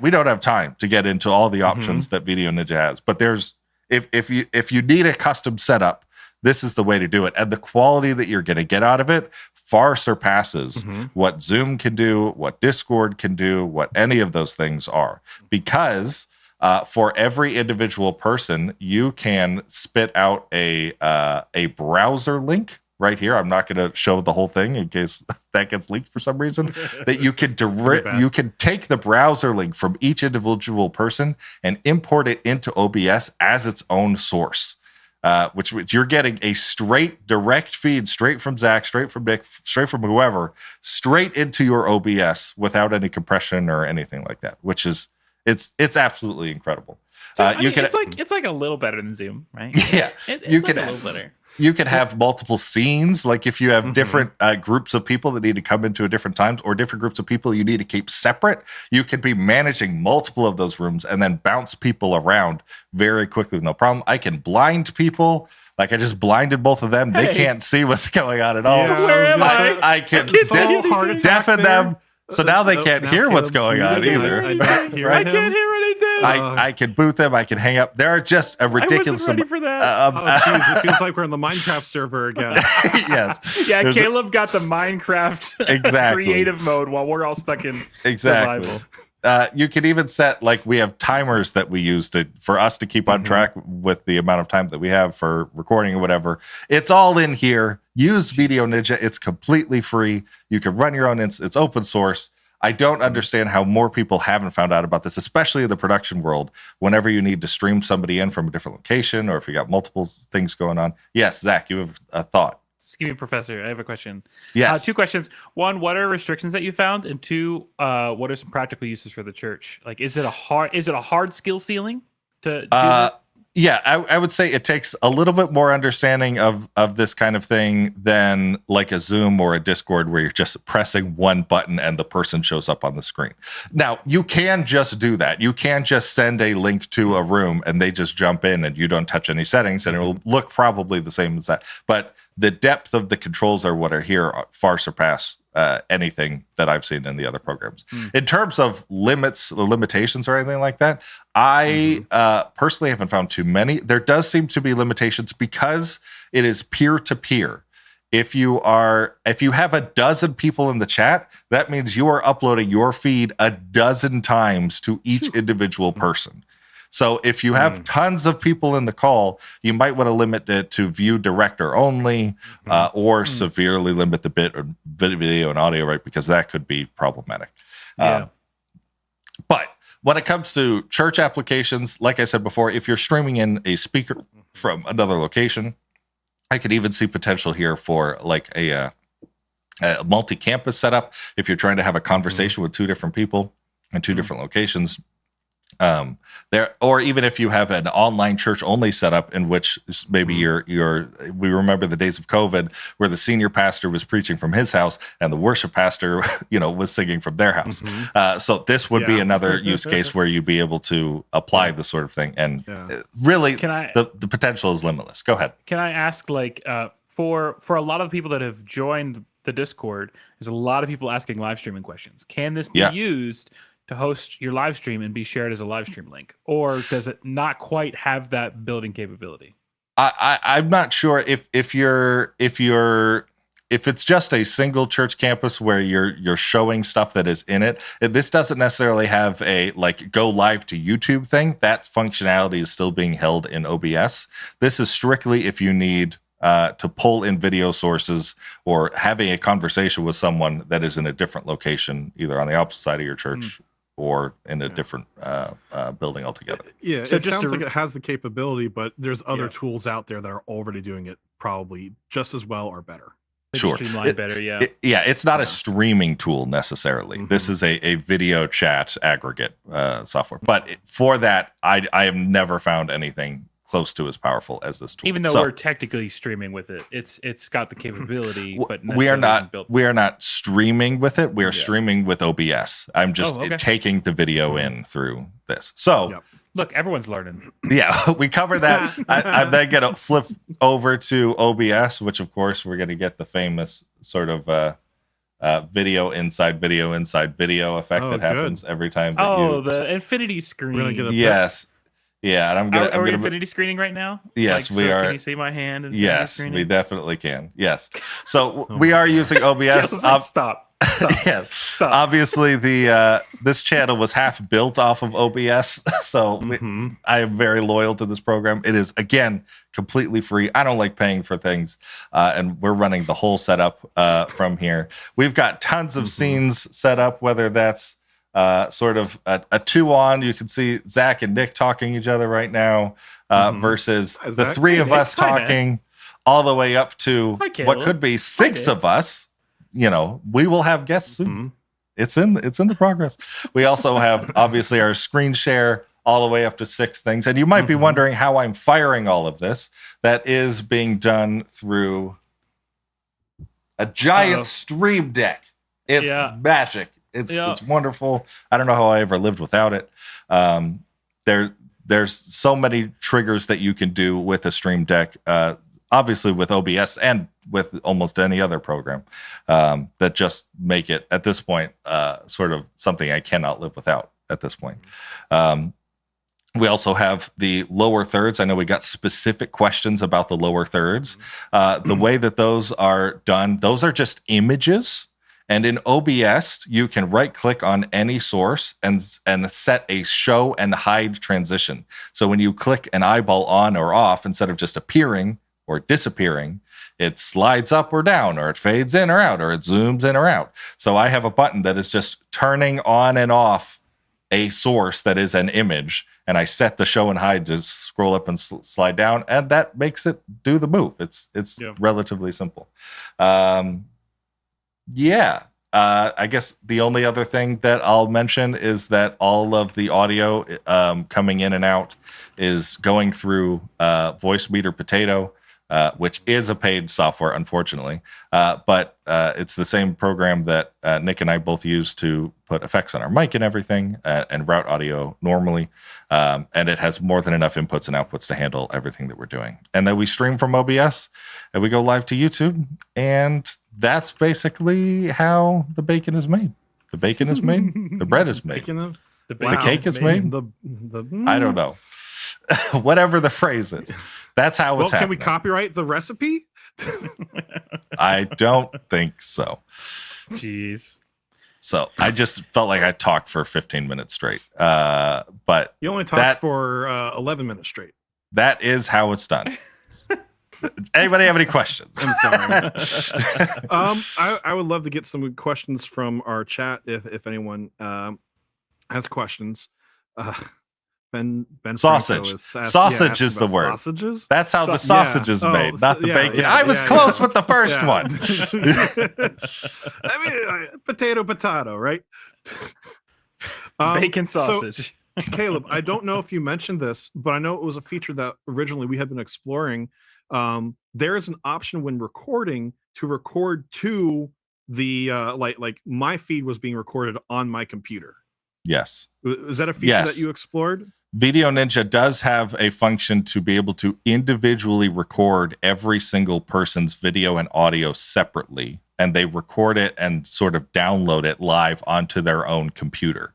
we don't have time to get into all the options that Video Ninja has, but there's if you need a custom setup, this is the way to do it. And the quality that you're going to get out of it far surpasses what Zoom can do, what Discord can do, what any of those things are. Because for every individual person, you can spit out a browser link right here. I'm not going to show the whole thing in case that gets leaked for some reason. That you can you can take the browser link from each individual person and import it into OBS as its own source. Which you're getting a straight direct feed straight from Zach, straight from Nick, straight from whoever, straight into your OBS without any compression or anything like that, which is It's absolutely incredible. So, it's like a little better than Zoom, right? Yeah, it's you like can a little better. You can have multiple scenes. Like if you have different groups of people that need to come into at different times, or different groups of people you need to keep separate, you could be managing multiple of those rooms and then bounce people around very quickly. No problem. I can blind people. Like I just blinded both of them. They can't see what's going on at all. Yeah, Where am I? I can deafen them. So now they can't hear what's going on either. I can't hear anything. I can boot them. I can hang up. There are just a ridiculous. I wasn't ready for that. Geez, it feels like we're in the Minecraft server again. Yes. Yeah, Caleb got the Minecraft creative mode while we're all stuck in survival. You can even set, like, we have timers that we use for us to keep on track with the amount of time that we have for recording or whatever. It's all in here. Use Video Ninja. It's completely free. You can run your own. It's open source. I don't understand how more people haven't found out about this, especially in the production world. Whenever you need to stream somebody in from a different location, or if you got multiple things going on. Yes, Zach, you have a thought. Excuse me, Professor. I have a question. Yes. 2 questions. 1, what are restrictions that you found? And 2, what are some practical uses for the church? Like, is it a hard skill ceiling to do this? Yeah, I would say it takes a little bit more understanding of this kind of thing than like a Zoom or a Discord where you're just pressing one button and the person shows up on the screen. Now, you can just do that. You can just send a link to a room and they just jump in and you don't touch any settings and it will look probably the same as that. But the depth of the controls are what are here far surpass anything that I've seen in the other programs. In terms of limitations or anything like that, I personally haven't found too many. There does seem to be limitations because it is peer-to-peer. If you have a dozen people in the chat, that means you are uploading your feed a dozen times to each individual person. So if you have tons of people in the call, you might want to limit it to view director only, or severely limit the bit or video and audio, right? Because that could be problematic. But when it comes to church applications, like I said before, if you're streaming in a speaker from another location, I could even see potential here for like a multi-campus setup. If you're trying to have a conversation with 2 different people in 2 different locations. Or even if you have an online church only setup in which maybe we remember the days of COVID where the senior pastor was preaching from his house and the worship pastor, was singing from their house. So this would be another use case where you'd be able to apply this sort of thing. And really, the potential is limitless. Go ahead. Can I ask, like, for a lot of people that have joined the Discord, there's a lot of people asking live streaming questions. Can this be used to host your live stream and be shared as a live stream link, or does it not quite have that building capability? I'm not sure if it's just a single church campus where you're showing stuff that is in it. This doesn't necessarily have a like go live to YouTube thing. That functionality is still being held in OBS. This is strictly if you need to pull in video sources or having a conversation with someone that is in a different location, either on the opposite side of your church or in a different building altogether. Yeah, so it sounds like it has the capability, but there's other tools out there that are already doing it probably just as well or better. Sure. Streamline better, it's not a streaming tool necessarily. This is a video chat aggregate software. But for that, I have never found anything close to as powerful as this tool. Even though we're technically streaming with it, it's got the capability, but we are not streaming with it. We are streaming with OBS. I'm just taking the video in through this. So look, everyone's learning. Yeah, we cover that. I'm then going to flip over to OBS, which of course we're going to get the famous sort of video inside video effect that happens every time. The infinity screen. Yes. Yeah, and Are we infinity screening right now? Yes, we are. Can you see my hand? Yes, we definitely can. Yes. So we are using OBS. Stop. Yeah. Stop. Obviously, this channel was half built off of OBS, so I am very loyal to this program. It is, again, completely free. I don't like paying for things, and we're running the whole setup from here. We've got tons of scenes set up, whether that's sort of a 2-on. You can see Zach and Nick talking each other right now, versus the 3 of us talking, all the way up to what could be 6 of us. We will have guests soon. It's in the progress. We also have obviously our screen share all the way up to 6 things. And you might be wondering how I'm firing all of this. That is being done through a giant stream deck. It's magic. It's wonderful. I don't know how I ever lived without it. There's so many triggers that you can do with a stream deck, obviously with OBS and with almost any other program, that just make it at this point sort of something I cannot live without at this point. We also have the lower thirds. I know we got specific questions about the lower thirds. The way that those are done, those are just images. And in OBS, you can right-click on any source and set a show and hide transition. So when you click an eyeball on or off, instead of just appearing or disappearing, it slides up or down, or it fades in or out, or it zooms in or out. So I have a button that is just turning on and off a source that is an image, and I set the show and hide to scroll up and slide down, and that makes it do the move. It's relatively simple. I guess the only other thing that I'll mention is that all of the audio coming in and out is going through Voice Meter Potato, which is a paid software, unfortunately. But it's the same program that Nick and I both use to put effects on our mic and everything, and route audio normally. And it has more than enough inputs and outputs to handle everything that we're doing. And then we stream from OBS, and we go live to YouTube. And that's basically how the bacon is made. The bacon is made. The bread is made. The cake is made. I don't know. Whatever the phrase is. That's how it's happening. Can we copyright the recipe? I don't think so. Jeez. So I just felt like I talked for 15 minutes straight. But you only talked for 11 minutes straight. That is how it's done. Anybody have any questions? I'm sorry. I would love to get some questions from our chat if anyone has questions. Ben sausage. Sausage is the word. Sausages? That's how the sausage is made, not the bacon. I was close with the first one. I mean, potato, right? Bacon sausage. So, Caleb, I don't know if you mentioned this, but I know it was a feature that originally we had been exploring. There is an option when recording to record to the like my feed was being recorded on my computer. Yes. Is that a feature that you explored? Video Ninja does have a function to be able to individually record every single person's video and audio separately, and they record it and sort of download it live onto their own computer.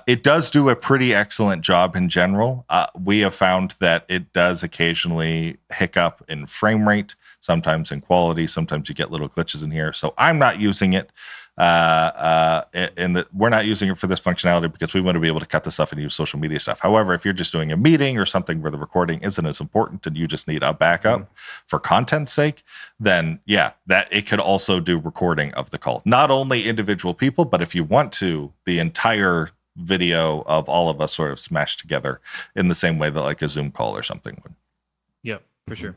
It does do a pretty excellent job in general. We have found that it does occasionally hiccup in frame rate, sometimes in quality, sometimes you get little glitches in here. So I'm not using it. We're not using it for this functionality because we want to be able to cut this stuff and use social media stuff. However, if you're just doing a meeting or something where the recording isn't as important and you just need a backup for content's sake, then that it could also do recording of the call. Not only individual people, but if you want to, the entire video of all of us sort of smashed together in the same way that like a Zoom call or something would. Yep, for sure.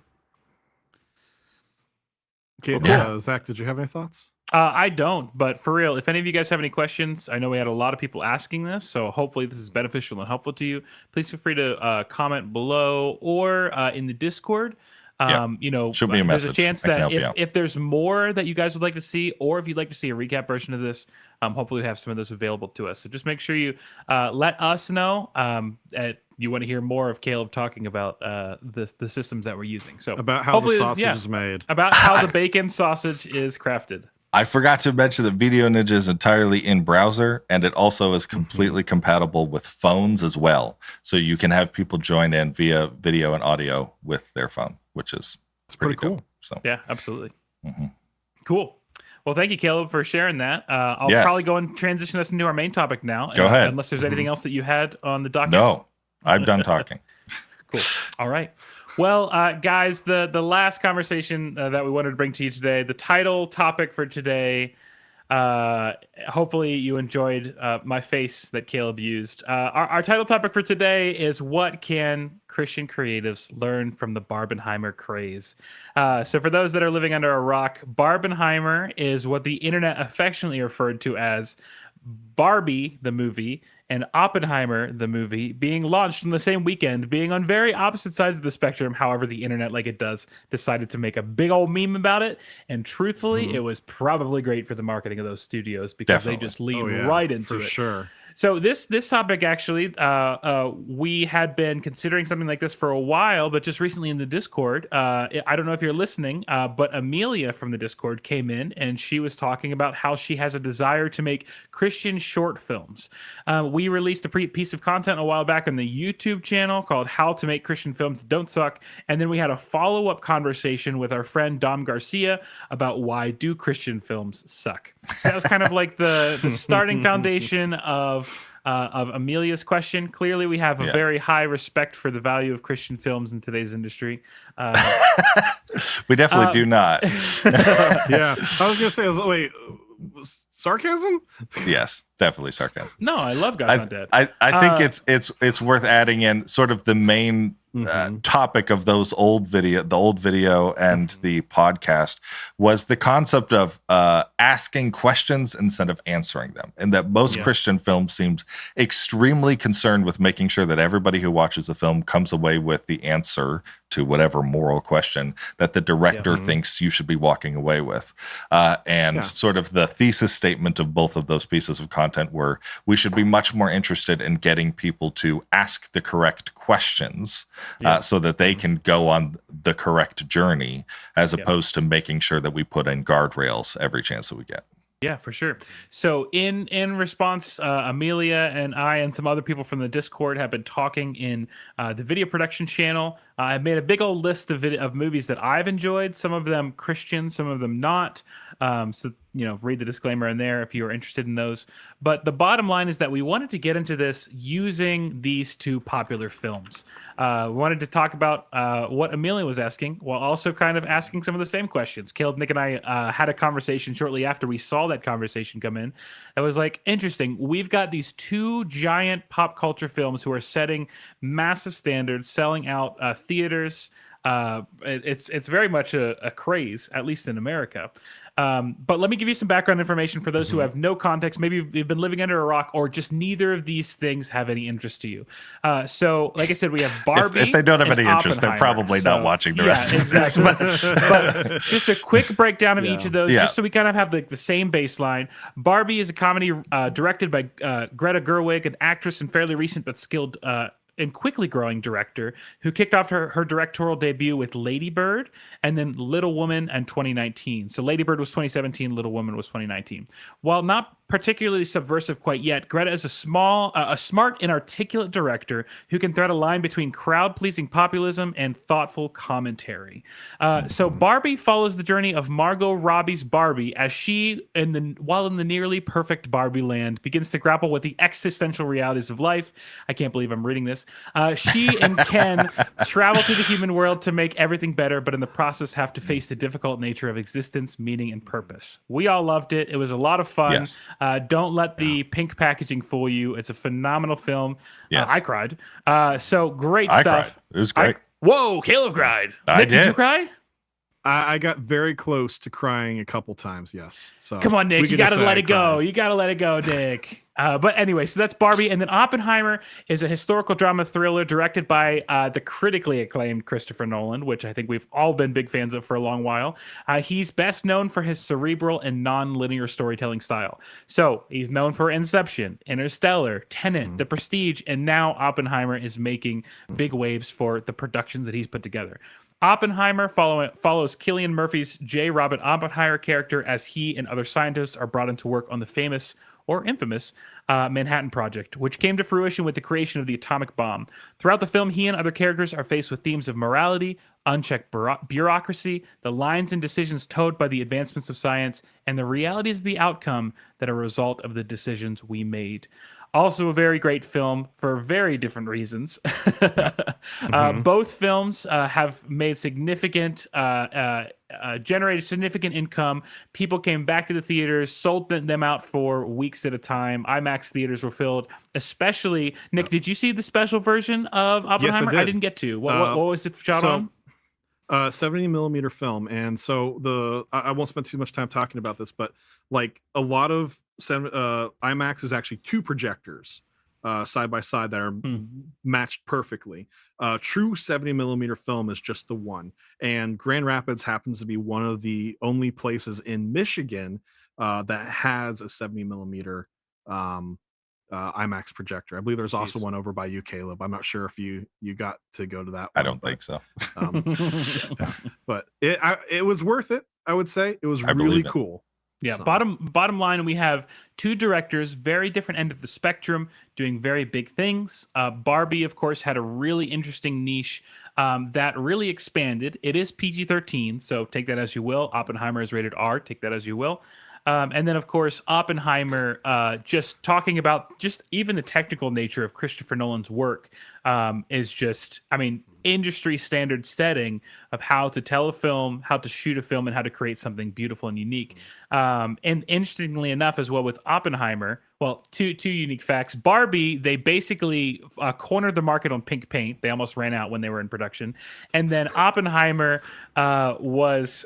Okay, Zach, did you have any thoughts? I don't, but for real, if any of you guys have any questions, I know we had a lot of people asking this, so hopefully this is beneficial and helpful to you. Please feel free to comment below or in the Discord. Shoot me a message. There's a chance that if there's more that you guys would like to see, or if you'd like to see a recap version of this, hopefully we have some of those available to us. So just make sure you let us know you want to hear more of Caleb talking about the systems that we're using. So about how the sausage is made, about how the bacon sausage is crafted. I forgot to mention that Video Ninja is entirely in browser, and it also is completely compatible with phones as well. So you can have people join in via video and audio with their phone, which is pretty cool. So yeah, absolutely. Cool. Well, thank you, Caleb, for sharing that. I'll probably go and transition us into our main topic now. Go ahead. Unless there's anything else that you had on the docket. No, I'm done talking. Cool. All right. Well, guys, the last conversation that we wanted to bring to you today, the title topic for today Hopefully you enjoyed my face that Caleb used. Our title topic for today is what can Christian creatives learn from the Barbenheimer craze? So for those that are living under a rock, Barbenheimer is what the internet affectionately referred to as Barbie, the movie, and Oppenheimer, the movie, being launched on the same weekend, being on very opposite sides of the spectrum. However, the internet, like it does, decided to make a big old meme about it. And truthfully, it was probably great for the marketing of those studios because they just lean right into it. Sure. So this topic actually, we had been considering something like this for a while, but just recently in the Discord, I don't know if you're listening, but Amelia from the Discord came in and she was talking about how she has a desire to make Christian short films. We released a piece of content a while back on the YouTube channel called How to Make Christian Films That Don't Suck. And then we had a follow-up conversation with our friend Dom Garcia about why do Christian films suck. So that was kind of like the starting foundation of Amelia's question. Clearly, we have a very high respect for the value of Christian films in today's industry. We definitely do not. Yeah, I was gonna say, wait, sarcasm? Yes, definitely sarcasm. No, I love God's Not Dead. I think it's worth adding in sort of the main topic of the old video and the podcast was the concept of asking questions instead of answering them, and that most Christian films seems extremely concerned with making sure that everybody who watches the film comes away with the answer to whatever moral question that the director thinks you should be walking away with. And sort of the thesis statement of both of those pieces of content were we should be much more interested in getting people to ask the correct questions so that they can go on the correct journey as opposed to making sure that we put in guardrails every chance that we get. Yeah, for sure. So in response, Amelia and I and some other people from the Discord have been talking in the video production channel. I've made a big old list of movies that I've enjoyed, some of them Christian, some of them not. So, read the disclaimer in there if you're interested in those. But the bottom line is that we wanted to get into this using these two popular films. We wanted to talk about what Amelia was asking while also kind of asking some of the same questions. Caleb, Nick, and I had a conversation shortly after we saw that conversation come in. It was like, interesting. We've got these two giant pop culture films who are setting massive standards, selling out theaters. It's very much a craze, at least in America. But let me give you some background information for those who have no context. Maybe you've been living under a rock or just neither of these things have any interest to you. So like I said, we have Barbie. If they don't have any interest, they're probably not watching the rest of this. But just a quick breakdown of each of those, just so we kind of have the same baseline. Barbie is a comedy directed by Greta Gerwig, an actress and fairly recent but skilled and quickly growing director who kicked off her directorial debut with Lady Bird and then Little Woman in 2019. So Lady Bird was 2017, Little Woman was 2019. While not particularly subversive quite yet, Greta is a smart and articulate director who can thread a line between crowd-pleasing populism and thoughtful commentary. So Barbie follows the journey of Margot Robbie's Barbie as she, while in the nearly perfect Barbie land, begins to grapple with the existential realities of life. I can't believe I'm reading this. She and Ken travel through the human world to make everything better, but in the process have to face the difficult nature of existence, meaning, and purpose. We all loved it. It was a lot of fun. Yes. Don't let the pink packaging fool you. It's a phenomenal film. Yes. I cried. So great stuff. Cried. It was great. Whoa, Caleb cried. Nick, did you cry? I got very close to crying a couple times. Yes. So come on, Nick. You got to let it go. You got to let it go, Nick. But anyway, so that's Barbie. And then Oppenheimer is a historical drama thriller directed by the critically acclaimed Christopher Nolan, which I think we've all been big fans of for a long while. He's best known for his cerebral and non-linear storytelling style. So he's known for Inception, Interstellar, Tenet, The Prestige, and now Oppenheimer is making big waves for the productions that he's put together. Oppenheimer follows Cillian Murphy's J. Robert Oppenheimer character as he and other scientists are brought into work on the famous or infamous Manhattan Project, which came to fruition with the creation of the atomic bomb. Throughout the film, he and other characters are faced with themes of morality, unchecked bureaucracy, the lines and decisions towed by the advancements of science, and the realities of the outcome that are a result of the decisions we made. Also, a very great film for very different reasons. Both films have made generated significant income. People came back to the theaters, sold them out for weeks at a time. IMAX theaters were filled. Especially, Nick, did you see the special version of Oppenheimer? Yes, I did. I didn't get to. What was it shot on? 70 millimeter film, and so I won't spend too much time talking about this, but like a lot of IMAX is actually 2 projectors side by side that are matched perfectly. True 70 millimeter film is just the one, and Grand Rapids happens to be one of the only places in Michigan that has a 70 millimeter IMAX projector. I believe there's also one over by you, Caleb. I'm not sure if you got to go to that one. I don't think so. But it was worth it. I would say it was really cool. Yeah. So. Bottom line, we have 2 directors, very different end of the spectrum, doing very big things. Barbie, of course, had a really interesting niche that really expanded. It is PG-13, so take that as you will. Oppenheimer is rated R. Take that as you will. And then, of course, Oppenheimer, just talking about just even the technical nature of Christopher Nolan's work is just, I mean, industry standard setting of how to tell a film, how to shoot a film, and how to create something beautiful and unique. And interestingly enough, as well with Oppenheimer, well, two unique facts. Barbie, they basically cornered the market on pink paint. They almost ran out when they were in production. And then Oppenheimer was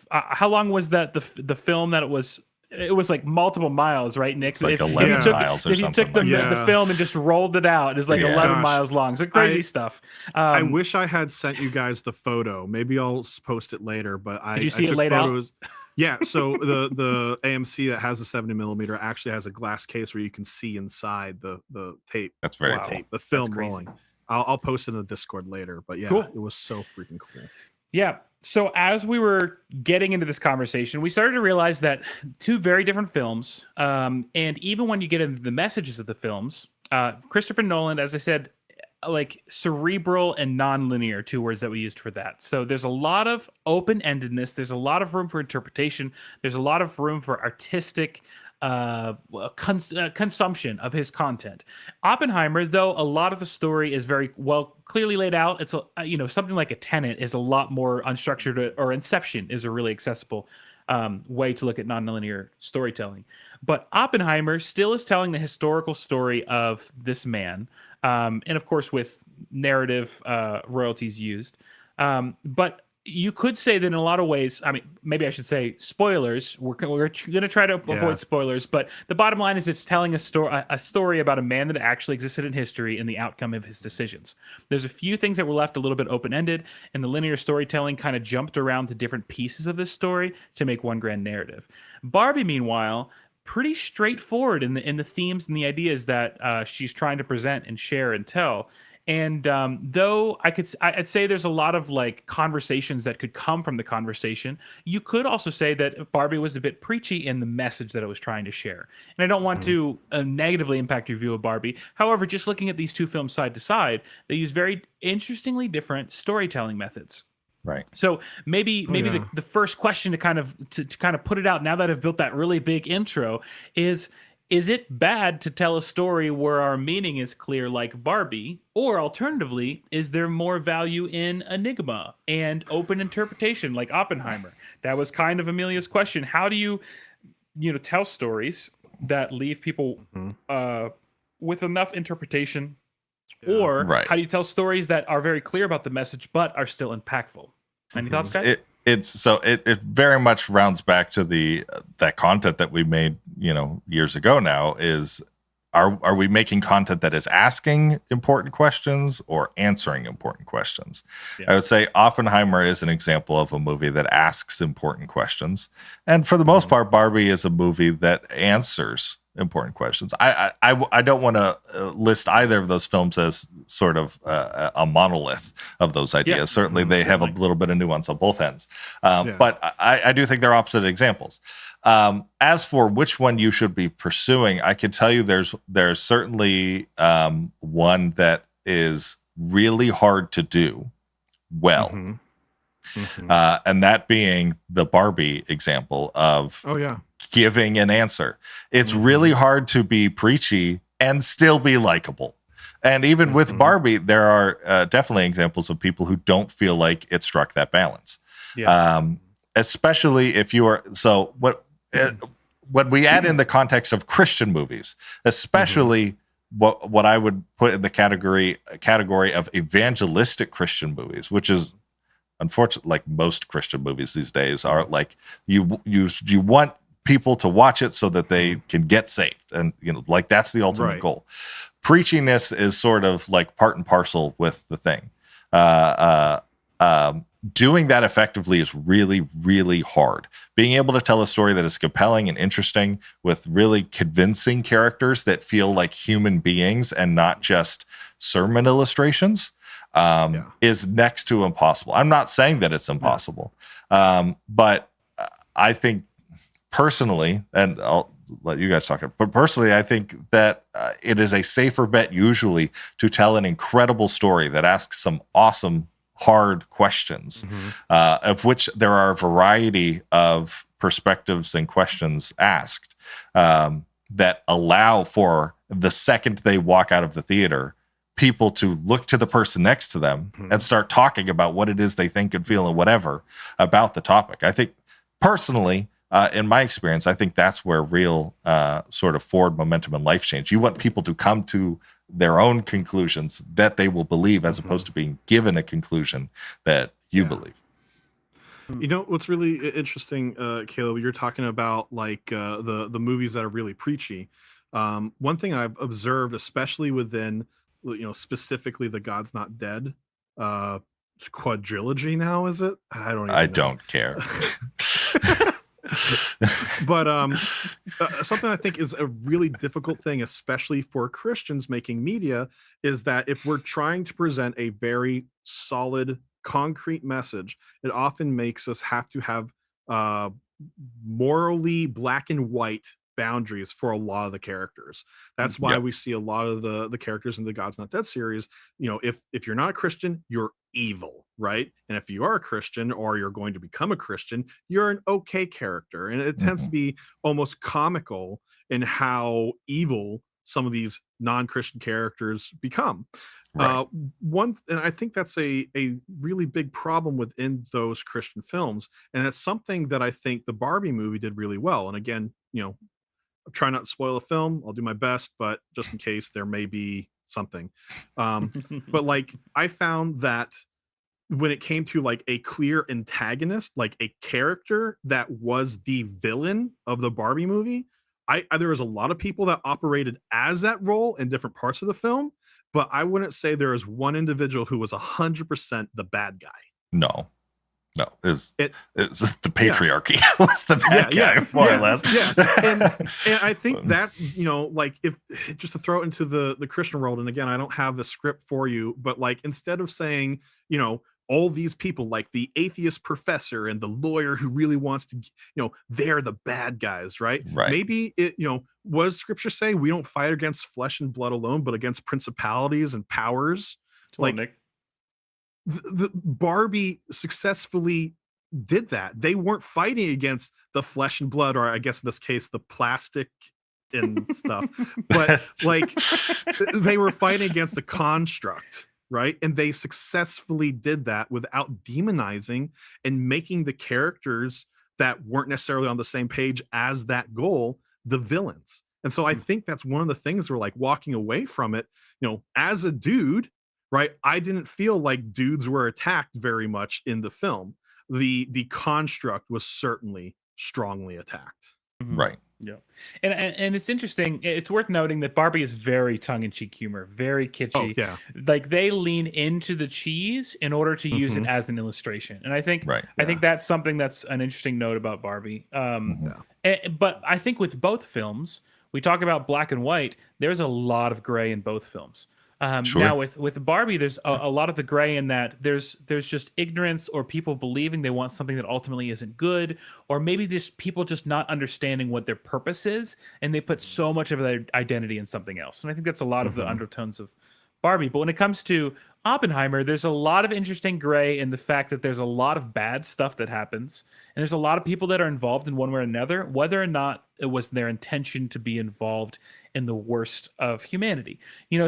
how long was that the film that it was? It was like multiple miles, right, Nick? It's like 11 miles or something. If you took the film and just rolled it out, it's like 11 miles long. So crazy stuff. I wish I had sent you guys the photo. Maybe I'll post it later. But did you see it laid photos. Out? Yeah. So the AMC that has a 70 millimeter actually has a glass case where you can see inside the tape. That's very cool. Tape, the film rolling. I'll post it in the Discord later. But yeah, It was so freaking cool. Yeah. So as we were getting into this conversation, we started to realize that 2 very different films, and even when you get into the messages of the films, Christopher Nolan, as I said, like cerebral and non-linear, 2 words that we used for that. So there's a lot of open-endedness. There's a lot of room for interpretation. There's a lot of room for artistic consumption of his content. Oppenheimer, though, a lot of the story is very well clearly laid out. It's something like a Tenet is a lot more unstructured, or Inception is a really accessible way to look at nonlinear storytelling. But Oppenheimer still is telling the historical story of this man, and of course with narrative royalties used. But you could say that in a lot of ways, I mean, maybe I should say spoilers. We're going to try to avoid spoilers, but the bottom line is it's telling a story about a man that actually existed in history and the outcome of his decisions. There's a few things that were left a little bit open-ended, and the linear storytelling kind of jumped around to different pieces of this story to make one grand narrative. Barbie, meanwhile, pretty straightforward in the themes and the ideas that she's trying to present and share and tell. And though I'd say there's a lot of like conversations that could come from the conversation, you could also say that Barbie was a bit preachy in the message that it was trying to share. And I don't want to negatively impact your view of Barbie. However, just looking at these 2 films side to side, they use very interestingly different storytelling methods. Right. So maybe the first question to kind of put it out now that I've built that really big intro is it bad to tell a story where our meaning is clear like Barbie? Or alternatively, is there more value in enigma and open interpretation like Oppenheimer? That was kind of Amelia's question. How do you tell stories that leave people with enough interpretation? Or how do you tell stories that are very clear about the message but are still impactful? Any thoughts, guys? It very much rounds back to that content that we made, years ago now is, are we making content that is asking important questions or answering important questions? Yeah. I would say Oppenheimer is an example of a movie that asks important questions. And for the most part, Barbie is a movie that answers important questions. I don't want to list either of those films as sort of a monolith of those ideas. Yeah. Certainly they have a little bit of nuance on both ends. But I do think they're opposite examples. As for which one you should be pursuing, I can tell you there's certainly one that is really hard to do well. And that being the Barbie example of giving an answer. It's really hard to be preachy and still be likable. And even with Barbie, there are definitely examples of people who don't feel like it struck that balance. Especially if you are, so what when we add in the context of Christian movies, especially what I would put in the category of evangelistic Christian movies, which is unfortunately like most Christian movies these days are like you want people to watch it so that they can get saved, and like that's the ultimate goal. Preachiness is sort of like part and parcel with the thing. Doing that effectively is really, really hard. Being able to tell a story that is compelling and interesting with really convincing characters that feel like human beings and not just sermon illustrations is next to impossible. I'm not saying that it's impossible, but I think personally, and I'll let you guys talk, but personally, I think that it is a safer bet usually to tell an incredible story that asks some awesome hard questions, of which there are a variety of perspectives and questions asked that allow for the second they walk out of the theater, people to look to the person next to them and start talking about what it is they think and feel and whatever about the topic. I think personally, in my experience, I think that's where real sort of forward momentum and life change. You want people to come to their own conclusions that they will believe, as opposed to being given a conclusion that you believe. You know what's really interesting, Caleb? You're talking about like the movies that are really preachy. One thing I've observed, especially within specifically the God's Not Dead quadrilogy now, is it? I don't care. But something I think is a really difficult thing, especially for Christians making media, is that if we're trying to present a very solid, concrete message, it often makes us have to have morally black and white boundaries for a lot of the characters. That's why we see a lot of the characters in the God's Not Dead series. If you're not a Christian, you're evil, right? And if you are a Christian, or you're going to become a Christian, you're an okay character. And it tends to be almost comical in how evil some of these non-Christian characters become. And I think that's a really big problem within those Christian films, and it's something that I think the Barbie movie did really well. And again, I'm trying not to spoil the film. I'll do my best, but just in case there may be something. But like, I found that when it came to like a clear antagonist, like a character that was the villain of the Barbie movie, there was a lot of people that operated as that role in different parts of the film, but I wouldn't say there is one individual who was 100% the bad guy. No, it was the patriarchy was the bad guy, more or less. And I think that, like, if just to throw it into the Christian world, and again, I don't have the script for you, but like, instead of saying, all these people, like the atheist professor and the lawyer who really wants to, they're the bad guys, right? Maybe it, what does scripture say? We don't fight against flesh and blood alone, but against principalities and powers. Like, the Barbie successfully did that. They weren't fighting against the flesh and blood, or I guess in this case, the plastic and stuff, but like they were fighting against a construct, right? And they successfully did that without demonizing and making the characters that weren't necessarily on the same page as that goal the villains. And so I think that's one of the things we're like walking away from it, as a dude, right? I didn't feel like dudes were attacked very much in the film. The construct was certainly strongly attacked. Right. Yeah. And it's interesting. It's worth noting that Barbie is very tongue-in-cheek humor, very kitschy. Oh, yeah. Like, they lean into the cheese in order to use it as an illustration. And I think I think that's something that's an interesting note about Barbie. But I think with both films, we talk about black and white, there's a lot of gray in both films. Now with Barbie, there's a lot of the gray in that there's just ignorance, or people believing they want something that ultimately isn't good, or maybe just people just not understanding what their purpose is, and they put so much of their identity in something else. And I think that's a lot of the undertones of Barbie. But when it comes to Oppenheimer, there's a lot of interesting gray in the fact that there's a lot of bad stuff that happens, and there's a lot of people that are involved in one way or another, whether or not it was their intention to be involved in the worst of humanity.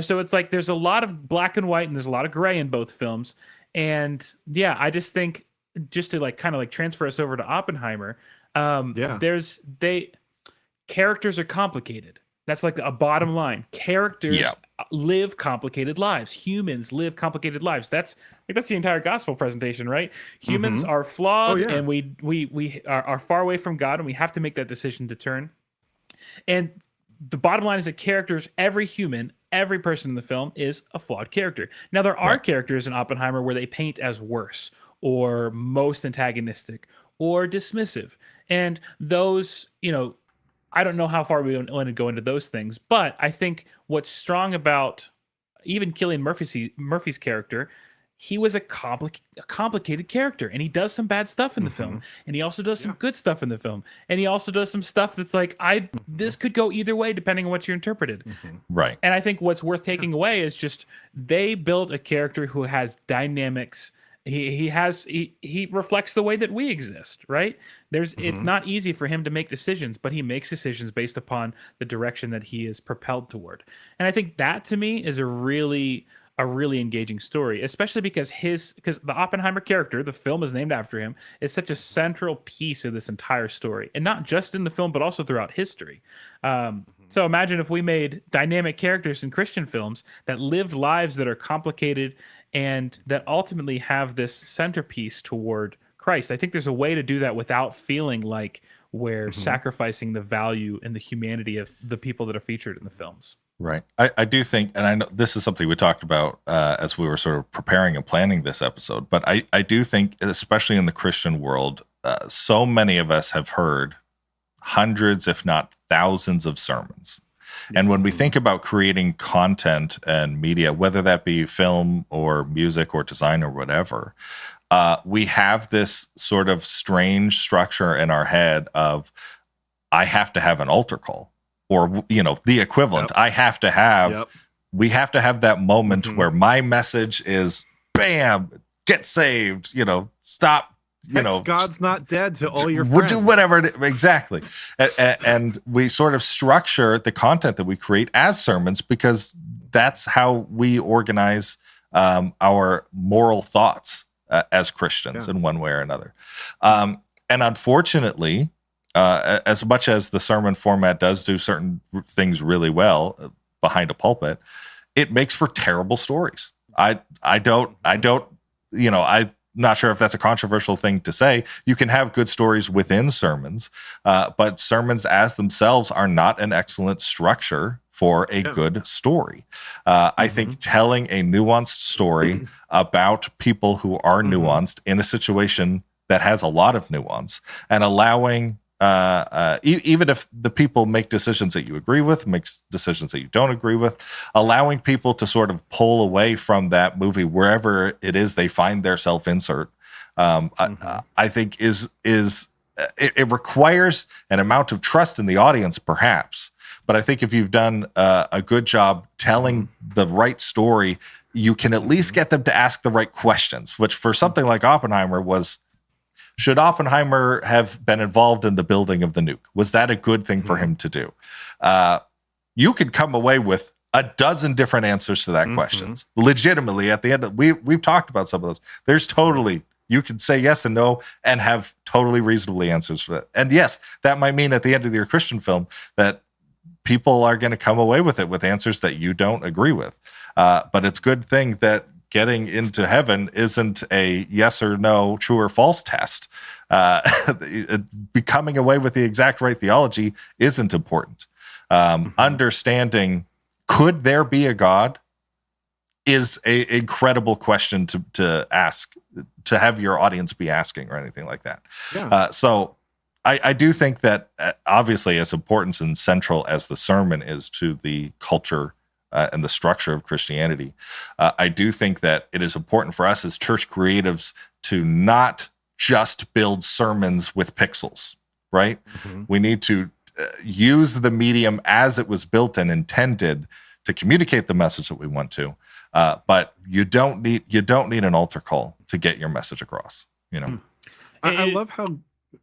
So it's like there's a lot of black and white and there's a lot of gray in both films. And yeah, I just think, just to like kind of like transfer us over to Oppenheimer, characters are complicated. That's like a bottom line. Characters live complicated lives. Humans live complicated lives. That's the entire gospel presentation, right? Humans are flawed, and we are far away from God, and we have to make that decision to turn. And the bottom line is that characters, every human, every person in the film is a flawed character. Now, there are characters in Oppenheimer where they paint as worse or most antagonistic or dismissive. And those, I don't know how far we want to go into those things, but I think what's strong about even Cillian Murphy's character, he was a complicated character, and he does some bad stuff in the film, and he also does some good stuff in the film, and he also does some stuff that's like, this could go either way depending on what you interpreted. Right. And I think what's worth taking away is just they built a character who has dynamics. He reflects the way that we exist, right? It's not easy for him to make decisions, but he makes decisions based upon the direction that he is propelled toward. And I think that, to me, is a really engaging story, especially because the Oppenheimer character, the film is named after him, is such a central piece of this entire story, and not just in the film, but also throughout history. So imagine if we made dynamic characters in Christian films that lived lives that are complicated and that ultimately have this centerpiece toward Christ. I think there's a way to do that without feeling like we're sacrificing the value and the humanity of the people that are featured in the films. Right. I do think, and I know this is something we talked about as we were sort of preparing and planning this episode, but I do think, especially in the Christian world, so many of us have heard hundreds, if not thousands, of sermons. And when we think about creating content and media, whether that be film or music or design or whatever, we have this sort of strange structure in our head of, I have to have an altar call, or, the equivalent. I have to have, we have to have that moment where my message is, bam, get saved, stop. God's not dead to all your friends. Do whatever. Exactly. And we sort of structure the content that we create as sermons because that's how we organize our moral thoughts as Christians in one way or another. And unfortunately, as much as the sermon format does do certain things really well behind a pulpit, it makes for terrible stories. I'm not sure if that's a controversial thing to say. You can have good stories within sermons, but sermons as themselves are not an excellent structure for a good story. I think telling a nuanced story about people who are nuanced in a situation that has a lot of nuance, and allowing even if the people make decisions that you agree with, makes decisions that you don't agree with, allowing people to sort of pull away from that movie wherever it is they find their self-insert, I think it requires an amount of trust in the audience, perhaps. But I think if you've done a good job telling the right story, you can at least get them to ask the right questions, which for something like Oppenheimer was, should Oppenheimer have been involved in the building of the nuke? Was that a good thing for him to do? You could come away with a dozen different answers to that questions. Legitimately, at the end, we've talked about some of those. There's totally, you can say yes and no and have totally reasonably answers for that. And yes, that might mean at the end of your Christian film that people are going to come away with it with answers that you don't agree with. But it's a good thing that getting into heaven isn't a yes or no, true or false test. Coming away with the exact right theology isn't important. Understanding, could there be a God, is an incredible question to ask, to have your audience be asking, or anything like that. So I do think that obviously, as important and central as the sermon is to the culture and the structure of Christianity, I do think that it is important for us as church creatives to not just build sermons with pixels, right? We need to use the medium as it was built and intended to communicate the message that we want to. But you don't need an altar call to get your message across. I love how.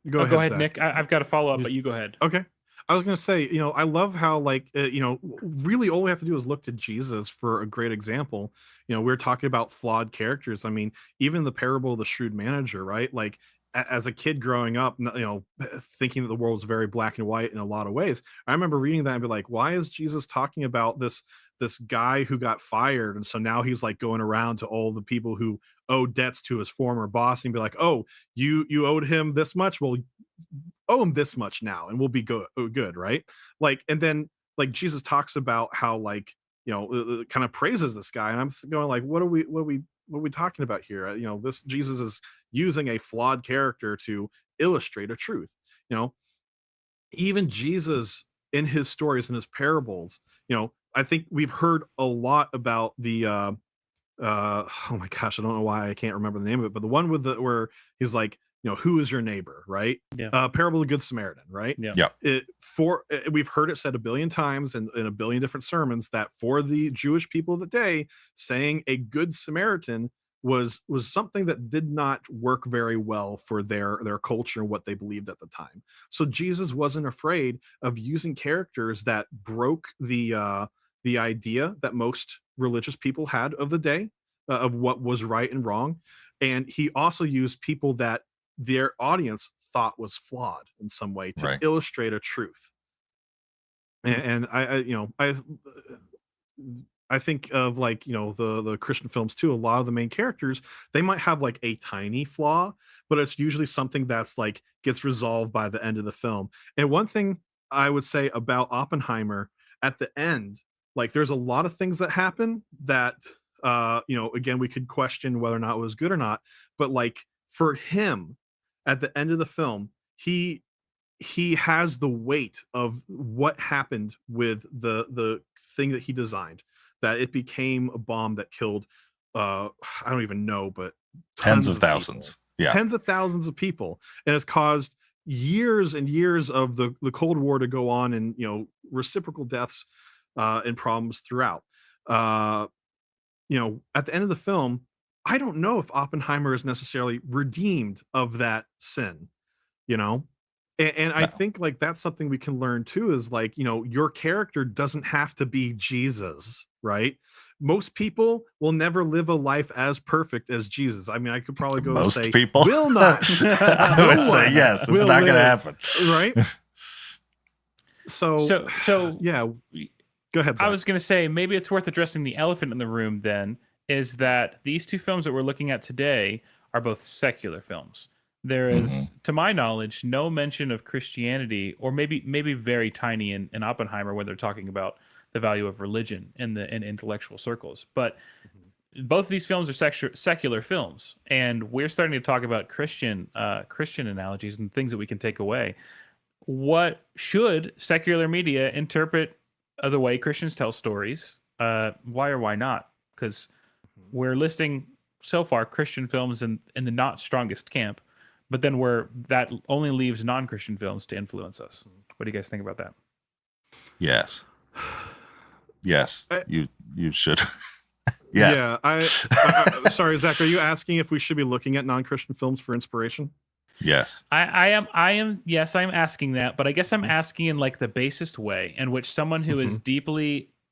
Go ahead, Zach. Nick. I've got a follow up, but you go ahead. Okay. I was going to say, I love how, really all we have to do is look to Jesus for a great example. We're talking about flawed characters. I mean, even the parable of the shrewd manager, right? Like, as a kid growing up, thinking that the world was very black and white in a lot of ways, I remember reading that and be like, why is Jesus talking about this guy who got fired? And so now he's like going around to all the people who owe debts to his former boss and be like, oh, you owed him this much? Well, owe him this much now and we'll be good, right? Like, and then like Jesus talks about how kind of praises this guy, and I'm going like, what are we talking about here? This Jesus is using a flawed character to illustrate a truth. Even Jesus in his stories and his parables, I think we've heard a lot about the oh my gosh, I don't know why I can't remember the name of it, but the one where he's like, who is your neighbor, right? Yeah. Parable of the Good Samaritan, right? Yeah. We've heard it said a billion times in a billion different sermons that for the Jewish people of the day, saying a good Samaritan was something that did not work very well for their culture and what they believed at the time. So Jesus wasn't afraid of using characters that broke the idea that most religious people had of the day, of what was right and wrong. And he also used people that their audience thought was flawed in some way to illustrate a truth. And I think of the Christian films too. A lot of the main characters, they might have like a tiny flaw, but it's usually something that's like gets resolved by the end of the film. And one thing I would say about Oppenheimer at the end, like there's a lot of things that happen that again, we could question whether or not it was good or not, but like for him at the end of the film, he has the weight of what happened with the thing that he designed, that it became a bomb that killed I don't even know, but tens of thousands. Yeah. Tens of thousands of people, and it's caused years and years of the Cold War to go on, and reciprocal deaths and problems throughout. At the end of the film, I don't know if Oppenheimer is necessarily redeemed of that sin, and I think like that's something we can learn too, is like, your character doesn't have to be Jesus, right? Most people will never live a life as perfect as Jesus. I mean, I could probably go most and say people will not. I would say yes, it's not going to happen, right? So yeah, go ahead, Zach. I was going to say maybe it's worth addressing the elephant in the room then, is that these two films that we're looking at today are both secular films. There is, to my knowledge, no mention of Christianity, or maybe very tiny in Oppenheimer when they're talking about the value of religion in intellectual circles. But both of these films are secular films, and we're starting to talk about Christian analogies and things that we can take away. What should secular media interpret the way Christians tell stories? Why or why not? Because we're listing so far Christian films in the not strongest camp, but then that only leaves non-Christian films to influence us. What do you guys think about that? Yes, you should. Yes. Yeah, I sorry, Zach, are you asking if we should be looking at non-Christian films for inspiration? Yes. I am. Yes, I'm asking that, but I guess I'm asking in like the basest way in which someone who is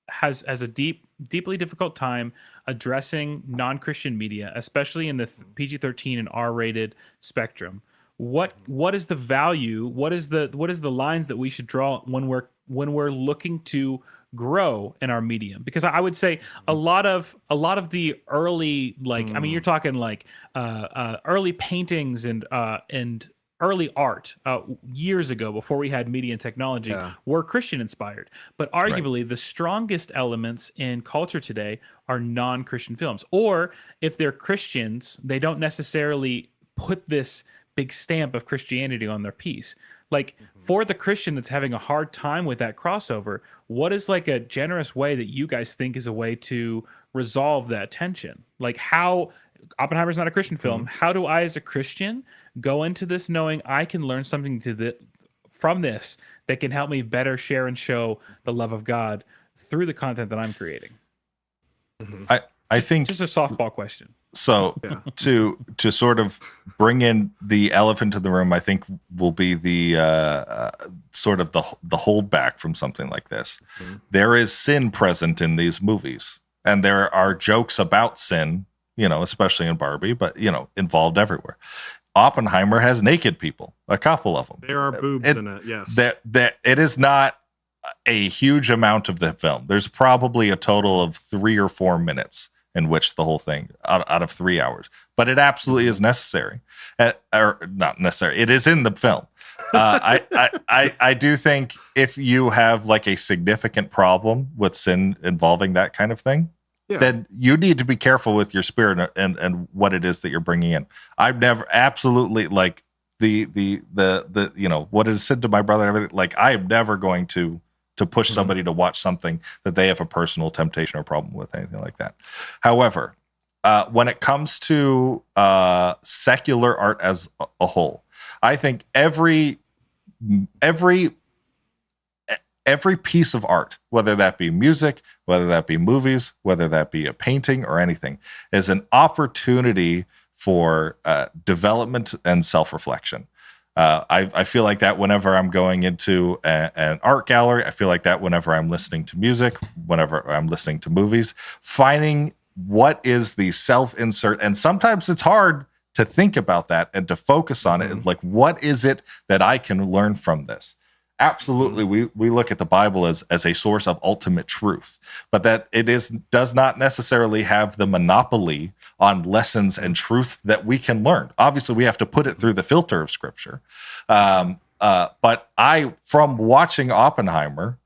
has a deeply difficult time addressing non-Christian media, especially in the PG-13 and R-rated spectrum. What is the value? What is the lines that we should draw when we're looking to grow in our medium? Because I would say a lot of the early, like, I mean, you're talking like early paintings and early art years ago, before we had media and technology, were Christian inspired. But arguably the strongest elements in culture today are non-Christian films. Or if they're Christians, they don't necessarily put this big stamp of Christianity on their piece. Like for the Christian that's having a hard time with that crossover, what is like a generous way that you guys think is a way to resolve that tension? Like how Oppenheimer's not a Christian film. How do I, as a Christian, go into this knowing I can learn something from this that can help me better share and show the love of God through the content that I'm creating? I think just a softball question. So to sort of bring in the elephant in the room, I think will be the sort of the holdback from something like this. There is sin present in these movies, and there are jokes about sin, especially in Barbie, but involved everywhere. Oppenheimer has naked people, a couple of them. There are boobs in it, yes. That it is not a huge amount of the film. There's probably a total of 3 or 4 minutes in which the whole thing out of 3 hours, but it absolutely is necessary, or not necessary. It is in the film. I do think if you have like a significant problem with sin involving that kind of thing, then you need to be careful with your spirit and what it is that you're bringing in. I've never absolutely like the what is said to my brother and everything. Like I am never going to push somebody to watch something that they have a personal temptation or problem with, anything like that. However, when it comes to secular art as a whole, I think every piece of art, whether that be music, whether that be movies, whether that be a painting or anything, is an opportunity for development and self-reflection. I feel like that whenever I'm going into an art gallery. I feel like that whenever I'm listening to music, whenever I'm listening to movies, finding what is the self-insert. And sometimes it's hard to think about that and to focus on it. Like, what is it that I can learn from this? Absolutely, we look at the Bible as a source of ultimate truth, but that it does not necessarily have the monopoly on lessons and truth that we can learn. Obviously, we have to put it through the filter of Scripture. But I, from watching Oppenheimer,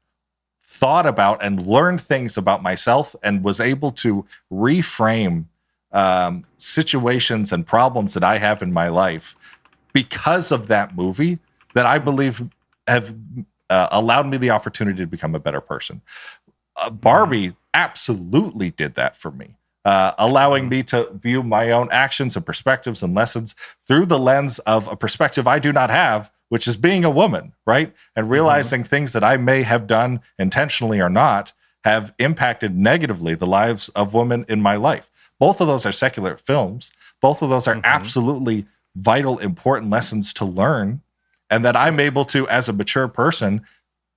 thought about and learned things about myself and was able to reframe situations and problems that I have in my life because of that movie that I believe have allowed me the opportunity to become a better person. Barbie absolutely did that for me, allowing me to view my own actions and perspectives and lessons through the lens of a perspective I do not have, which is being a woman, right? And realizing things that I may have done intentionally or not have impacted negatively the lives of women in my life. Both of those are secular films. Both of those are absolutely vital, important lessons to learn. And that I'm able to, as a mature person,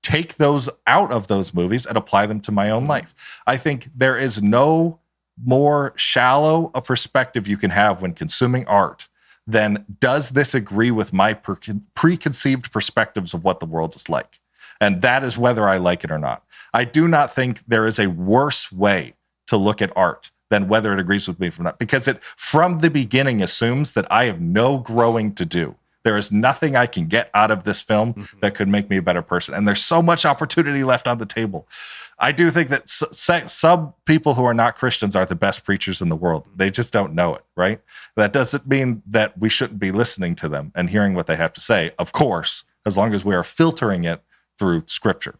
take those out of those movies and apply them to my own life. I think there is no more shallow a perspective you can have when consuming art than, does this agree with my preconceived perspectives of what the world is like? And that is whether I like it or not. I do not think there is a worse way to look at art than whether it agrees with me or not, because it, from the beginning, assumes that I have no growing to do. There is nothing I can get out of this film that could make me a better person. And there's so much opportunity left on the table. I do think that some people who are not Christians are the best preachers in the world. They just don't know it, right? That doesn't mean that we shouldn't be listening to them and hearing what they have to say, of course, as long as we are filtering it through Scripture.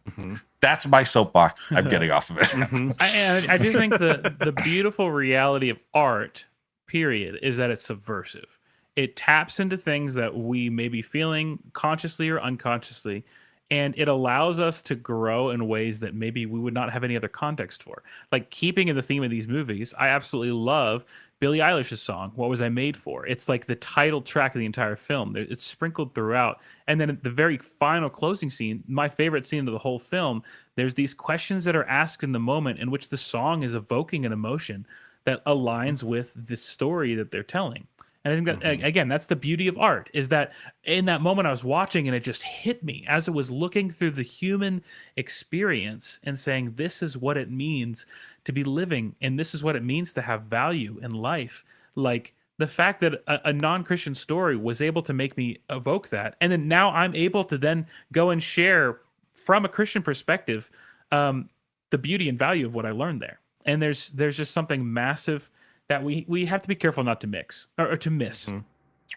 That's my soapbox. I'm getting off of it. I do think the beautiful reality of art, period, is that it's subversive. It taps into things that we may be feeling consciously or unconsciously, and it allows us to grow in ways that maybe we would not have any other context for. Like, keeping in the theme of these movies, I absolutely love Billie Eilish's song, What Was I Made For? It's like the title track of the entire film. It's sprinkled throughout. And then at the very final closing scene, my favorite scene of the whole film, there's these questions that are asked in the moment in which the song is evoking an emotion that aligns with the story that they're telling. And I think that, again, that's the beauty of art, is that in that moment I was watching and it just hit me as it was looking through the human experience and saying, this is what it means to be living, and this is what it means to have value in life. Like, the fact that a non-Christian story was able to make me evoke that. And then now I'm able to then go and share from a Christian perspective the beauty and value of what I learned there. And there's just something massive that we have to be careful not to mix or to miss.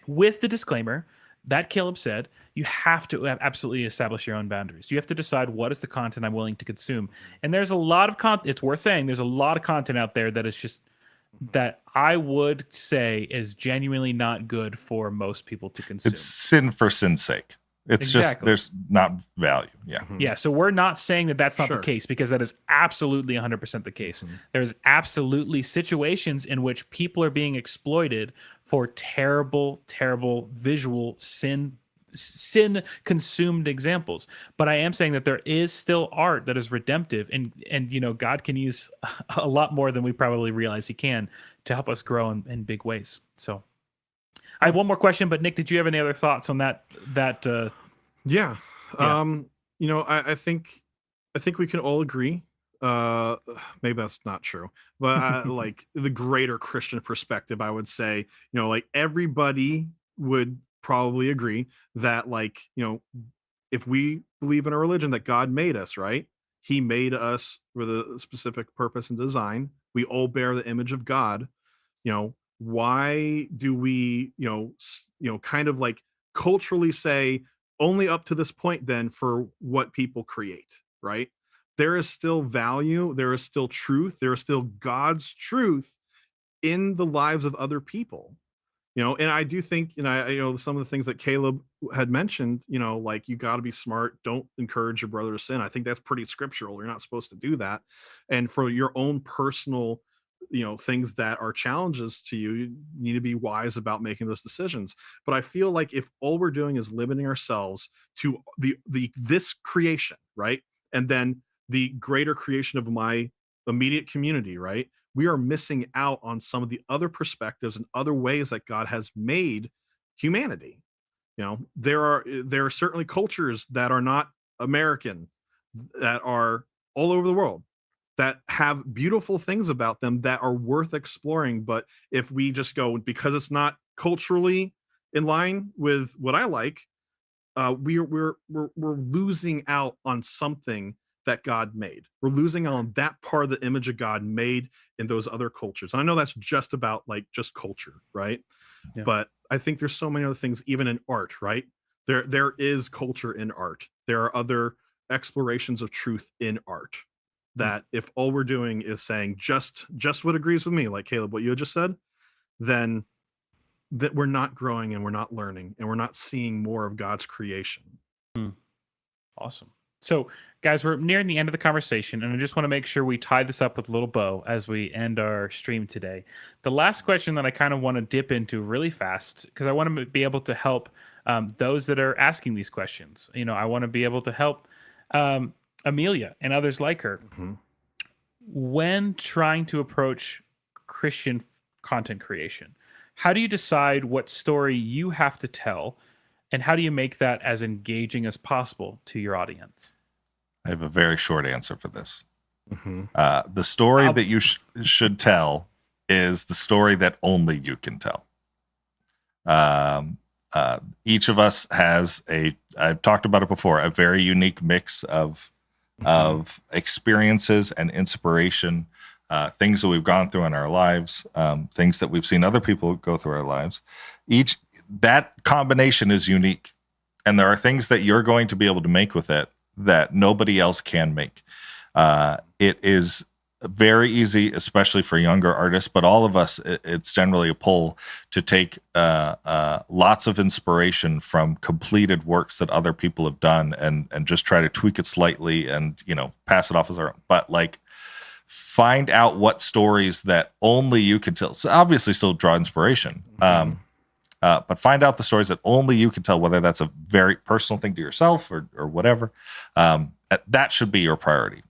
With the disclaimer that Caleb said, you have to absolutely establish your own boundaries. You have to decide what is the content I'm willing to consume. And there's a lot of content, it's worth saying, there's a lot of content out there that is just, that I would say is genuinely not good for most people to consume. It's sin for sin's sake. It's just there's not value. Yeah. Yeah. So we're not saying that that's not the case, because that is absolutely 100% the case. There's absolutely situations in which people are being exploited for terrible, terrible visual sin consumed examples. But I am saying that there is still art that is redemptive, and God can use a lot more than we probably realize he can to help us grow in big ways. So I have one more question, but Nick, did you have any other thoughts on that? Yeah. I think we can all agree. Maybe that's not true, but like the greater Christian perspective, I would say, like everybody would probably agree that, like, if we believe in a religion that God made us, right? He made us with a specific purpose and design. We all bear the image of God. Why do we, kind of like culturally say only up to this point then for what people create, right? There is still value, there is still truth, there is still God's truth in the lives of other people. And I do think, some of the things that Caleb had mentioned, like, you got to be smart, don't encourage your brother to sin. I think that's pretty scriptural. You're not supposed to do that. And for your own personal, things that are challenges to you, you need to be wise about making those decisions. But I feel like if all we're doing is limiting ourselves to this creation, right, and then the greater creation of my immediate community, right, we are missing out on some of the other perspectives and other ways that God has made humanity. There are certainly cultures that are not American, that are all over the world, that have beautiful things about them that are worth exploring. But if we just go, because it's not culturally in line with what I like, we're losing out on something that God made. We're losing on that part of the image of God made in those other cultures. And I know that's just about like just culture, right? Yeah. But I think there's so many other things, even in art, right? There is culture in art. There are other explorations of truth in art, that if all we're doing is saying just what agrees with me, like Caleb, what you had just said, then that we're not growing and we're not learning and we're not seeing more of God's creation. Awesome. So, guys, we're nearing the end of the conversation, and I just want to make sure we tie this up with a little bow as we end our stream today. The last question that I kind of want to dip into really fast, because I want to be able to help those that are asking these questions. I want to be able to help Amelia and others like her when trying to approach Christian content creation. How do you decide what story you have to tell, and how do you make that as engaging as possible to your audience? I have a very short answer for this. The story that you should tell is the story that only you can tell. Each of us has I've talked about it before, a very unique mix of experiences and inspiration, things that we've gone through in our lives, things that we've seen other people go through our lives. That combination is unique, and there are things that you're going to be able to make with it that nobody else can make. It is very easy, especially for younger artists, but all of us, it's generally a pull to take lots of inspiration from completed works that other people have done and just try to tweak it slightly and, pass it off as our own. But like, find out what stories that only you can tell. So obviously still draw inspiration. But find out the stories that only you can tell, whether that's a very personal thing to yourself or whatever. That should be your priority.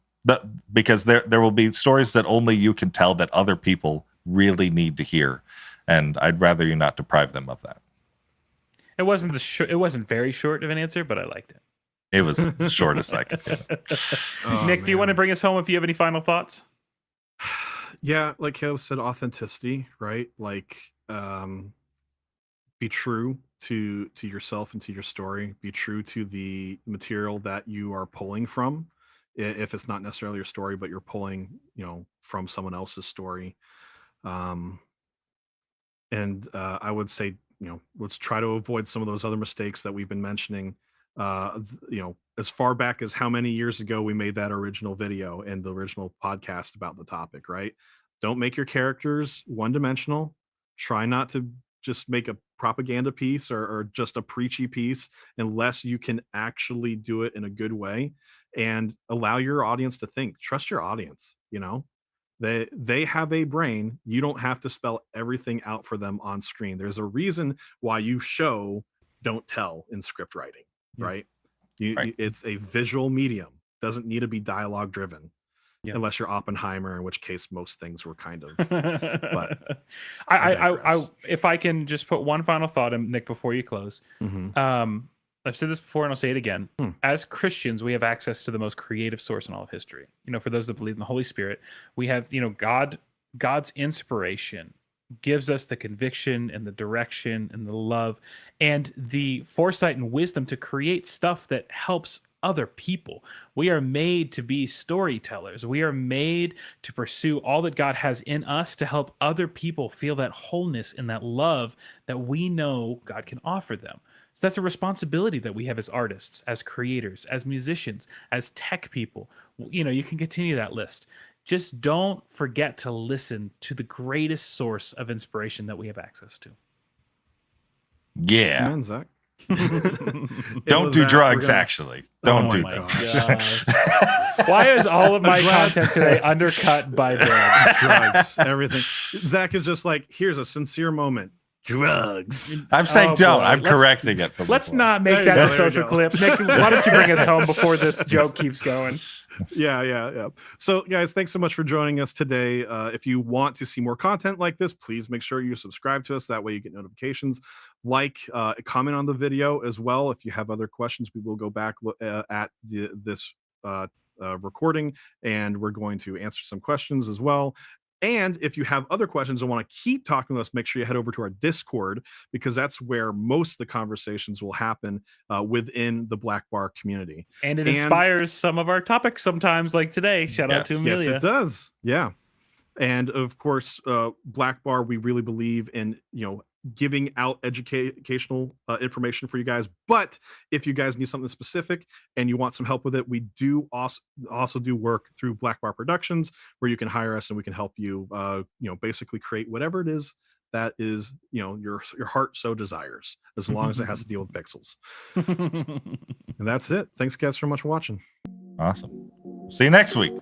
Because there will be stories that only you can tell that other people really need to hear, and I'd rather you not deprive them of that. It wasn't very short of an answer, but I liked it. It was the shortest I could get. Nick, do you want to bring us home if you have any final thoughts? Yeah, like Caleb said, authenticity, right? Like, be true to yourself and to your story. Be true to the material that you are pulling from. If it's not necessarily your story, but you're pulling, from someone else's story. And I would say, let's try to avoid some of those other mistakes that we've been mentioning. As far back as how many years ago we made that original video and the original podcast about the topic, right? Don't make your characters one-dimensional. Try not to just make a propaganda piece or just a preachy piece unless you can actually do it in a good way and allow your audience to think. Trust your audience. They have a brain. You don't have to spell everything out for them on screen. There's a reason why you show, don't tell in script writing, right? It's a visual medium. Doesn't need to be dialogue driven. Unless you're Oppenheimer, in which case most things were kind of. But I if I can just put one final thought in, Nick, before you close. I've said this before and I'll say it again. As Christians, we have access to the most creative source in all of history. For those that believe in the Holy Spirit, we have, God's inspiration gives us the conviction and the direction and the love and the foresight and wisdom to create stuff that helps other people. We are made to be storytellers. We are made to pursue all that God has in us to help other people feel that wholeness and that love that we know God can offer them. So that's a responsibility that we have as artists, as creators, as musicians, as tech people. You can continue that list. Just don't forget to listen to the greatest source of inspiration that we have access to. Yeah. Amen, Zach. Don't do drugs, actually. Don't do drugs. Why is all of my content today undercut by drugs? Everything. Zach is just like, here's a sincere moment. Drugs. I'm saying don't. I'm correcting it. Let's not make that a social clip. Nick, why don't you bring us home before this joke keeps going? Yeah. So, guys, thanks so much for joining us today. If you want to see more content like this, please make sure you subscribe to us. That way you get notifications. Comment on the video as well. If you have other questions, we will go back at this recording, and we're going to answer some questions as well. And if you have other questions and want to keep talking to us, make sure you head over to our Discord, because that's where most of the conversations will happen within the Blackbar community. And it inspires some of our topics sometimes, like today. Shout out to Amelia. Yes, it does. Yeah. And of course, Blackbar, we really believe in, giving out educational information for you guys. But if you guys need something specific and you want some help with it, we do also do work through Blackbar Productions, where you can hire us and we can help you, basically create whatever it is that is, your heart so desires, as long as it has to deal with pixels. And that's it. Thanks, guys, so much for watching. Awesome. See you next week.